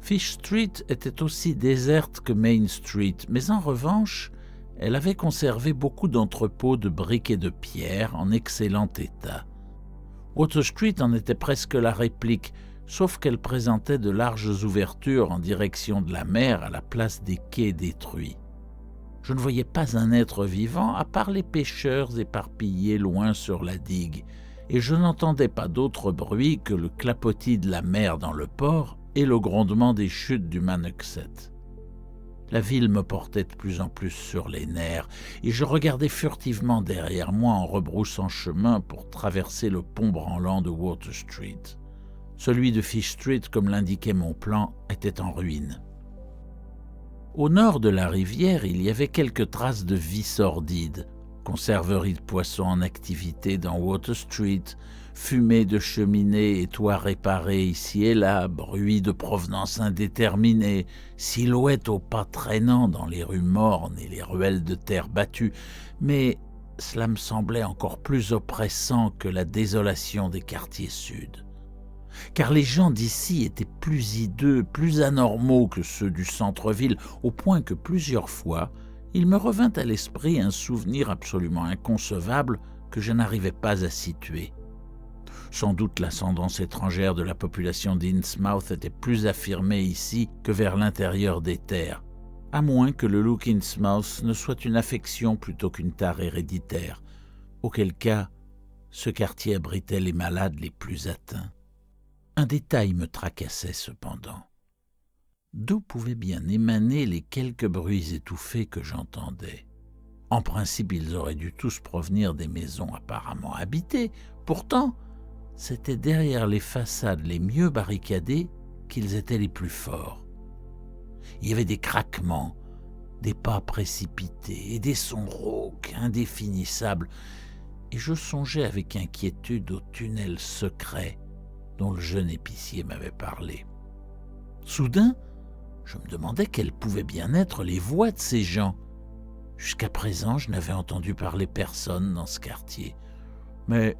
Fish Street était aussi déserte que Main Street, mais en revanche, elle avait conservé beaucoup d'entrepôts de briques et de pierres en excellent état. Water Street en était presque la réplique, sauf qu'elle présentait de larges ouvertures en direction de la mer à la place des quais détruits. Je ne voyais pas un être vivant à part les pêcheurs éparpillés loin sur la digue, et je n'entendais pas d'autre bruit que le clapotis de la mer dans le port et le grondement des chutes du Manoxet. La ville me portait de plus en plus sur les nerfs, et je regardais furtivement derrière moi en rebroussant chemin pour traverser le pont branlant de Water Street. Celui de Fish Street, comme l'indiquait mon plan, était en ruine. Au nord de la rivière, il y avait quelques traces de vie sordide, conserverie de poissons en activité dans Water Street, fumée de cheminées et toits réparés ici et là, bruit de provenance indéterminée, silhouettes aux pas traînants dans les rues mornes et les ruelles de terre battue, mais cela me semblait encore plus oppressant que la désolation des quartiers sud. Car les gens d'ici étaient plus hideux, plus anormaux que ceux du centre-ville, au point que plusieurs fois, il me revint à l'esprit un souvenir absolument inconcevable que je n'arrivais pas à situer. Sans doute l'ascendance étrangère de la population d'Innsmouth était plus affirmée ici que vers l'intérieur des terres, à moins que le look Innsmouth ne soit une affection plutôt qu'une tare héréditaire, auquel cas ce quartier abritait les malades les plus atteints. Un détail me tracassait cependant. D'où pouvaient bien émaner les quelques bruits étouffés que j'entendais? En principe, ils auraient dû tous provenir des maisons apparemment habitées. Pourtant, c'était derrière les façades les mieux barricadées qu'ils étaient les plus forts. Il y avait des craquements, des pas précipités et des sons rauques, indéfinissables, et je songeais avec inquiétude au tunnel secret dont le jeune épicier m'avait parlé. Soudain, je me demandais quelles pouvaient bien être les voix de ces gens. Jusqu'à présent, je n'avais entendu parler personne dans ce quartier, mais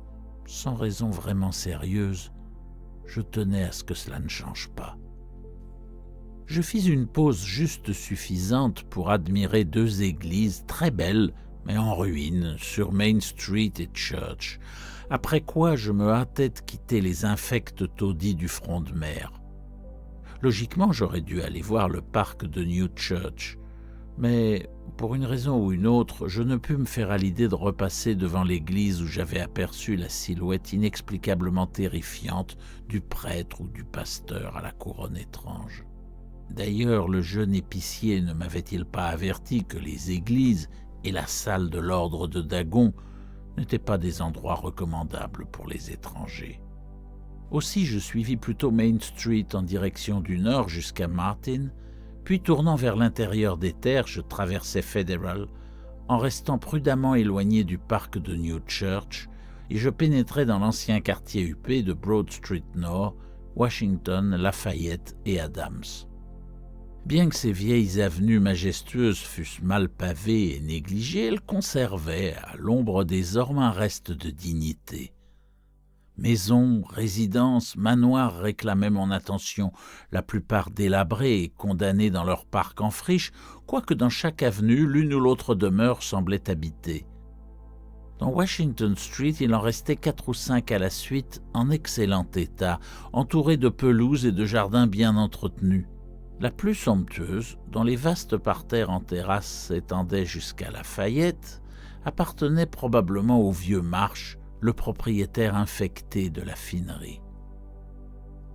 sans raison vraiment sérieuse, je tenais à ce que cela ne change pas. Je fis une pause juste suffisante pour admirer 2 églises très belles, mais en ruine, sur Main Street et Church, après quoi je me hâtais de quitter les infects taudis du front de mer. Logiquement, j'aurais dû aller voir le parc de New Church, mais pour une raison ou une autre, je ne pus me faire à l'idée de repasser devant l'église où j'avais aperçu la silhouette inexplicablement terrifiante du prêtre ou du pasteur à la couronne étrange. D'ailleurs, le jeune épicier ne m'avait-il pas averti que les églises et la salle de l'ordre de Dagon n'étaient pas des endroits recommandables pour les étrangers. Aussi, je suivis plutôt Main Street en direction du nord jusqu'à Martin, puis tournant vers l'intérieur des terres, je traversai Federal, en restant prudemment éloigné du parc de New Church, et je pénétrai dans l'ancien quartier huppé de Broad Street Nord, Washington, Lafayette et Adams. Bien que ces vieilles avenues majestueuses fussent mal pavées et négligées, elles conservaient, à l'ombre des ormes, un reste de dignité. Maisons, résidences, manoirs réclamaient mon attention, la plupart délabrés et condamnés dans leur parc en friche, quoique dans chaque avenue, l'une ou l'autre demeure semblait habitée. Dans Washington Street, il en restait 4 ou 5 à la suite, en excellent état, entourés de pelouses et de jardins bien entretenus. La plus somptueuse, dont les vastes parterres en terrasse s'étendaient jusqu'à Lafayette, appartenait probablement au vieux Marsh, le propriétaire infecté de la finerie.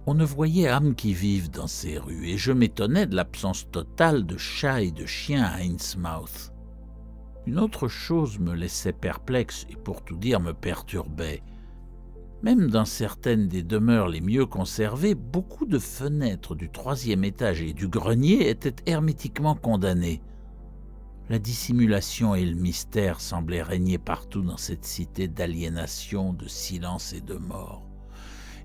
On ne voyait âme qui vive dans ces rues, et je m'étonnais de l'absence totale de chats et de chiens à Innsmouth. Une autre chose me laissait perplexe et pour tout dire me perturbait. Même dans certaines des demeures les mieux conservées, beaucoup de fenêtres du 3e étage et du grenier étaient hermétiquement condamnées. La dissimulation et le mystère semblaient régner partout dans cette cité d'aliénation, de silence et de mort.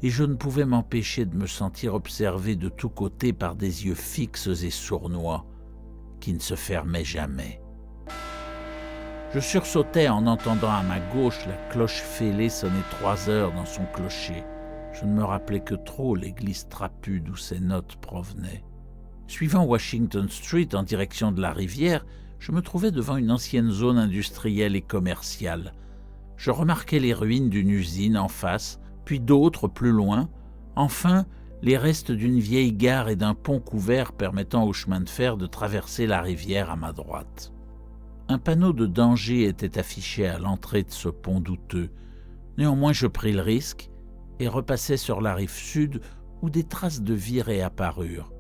Et je ne pouvais m'empêcher de me sentir observé de tous côtés par des yeux fixes et sournois qui ne se fermaient jamais. Je sursautais en entendant à ma gauche la cloche fêlée sonner 3 heures dans son clocher. Je ne me rappelais que trop l'église trapue d'où ces notes provenaient. Suivant Washington Street en direction de la rivière, je me trouvais devant une ancienne zone industrielle et commerciale. Je remarquais les ruines d'une usine en face, puis d'autres plus loin. Enfin, les restes d'une vieille gare et d'un pont couvert permettant au chemin de fer de traverser la rivière à ma droite. Un panneau de danger était affiché à l'entrée de ce pont douteux. Néanmoins, je pris le risque et repassai sur la rive sud où des traces de vie réapparurent.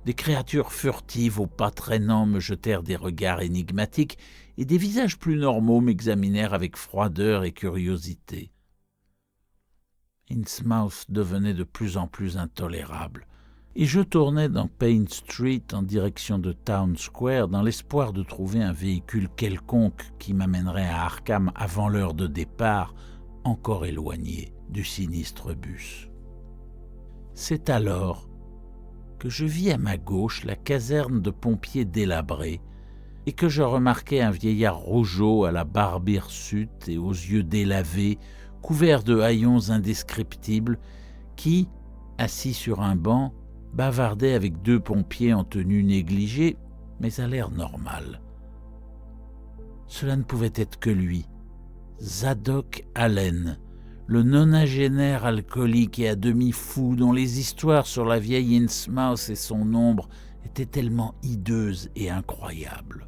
Des créatures furtives aux pas traînants me jetèrent des regards énigmatiques et des visages plus normaux m'examinèrent avec froideur et curiosité. Innsmouth devenait de plus en plus intolérable, et je tournais dans Payne Street en direction de Town Square dans l'espoir de trouver un véhicule quelconque qui m'amènerait à Arkham avant l'heure de départ, encore éloigné du sinistre bus. C'est alors que je vis à ma gauche la caserne de pompiers délabrée et que je remarquai un vieillard rougeau à la barbe hirsute et aux yeux délavés, couvert de haillons indescriptibles, qui, assis sur un banc, bavardait avec 2 pompiers en tenue négligée, mais à l'air normal. Cela ne pouvait être que lui, Zadok Allen, le nonagénaire alcoolique et à demi fou dont les histoires sur la vieille Innsmouth et son ombre étaient tellement hideuses et incroyables.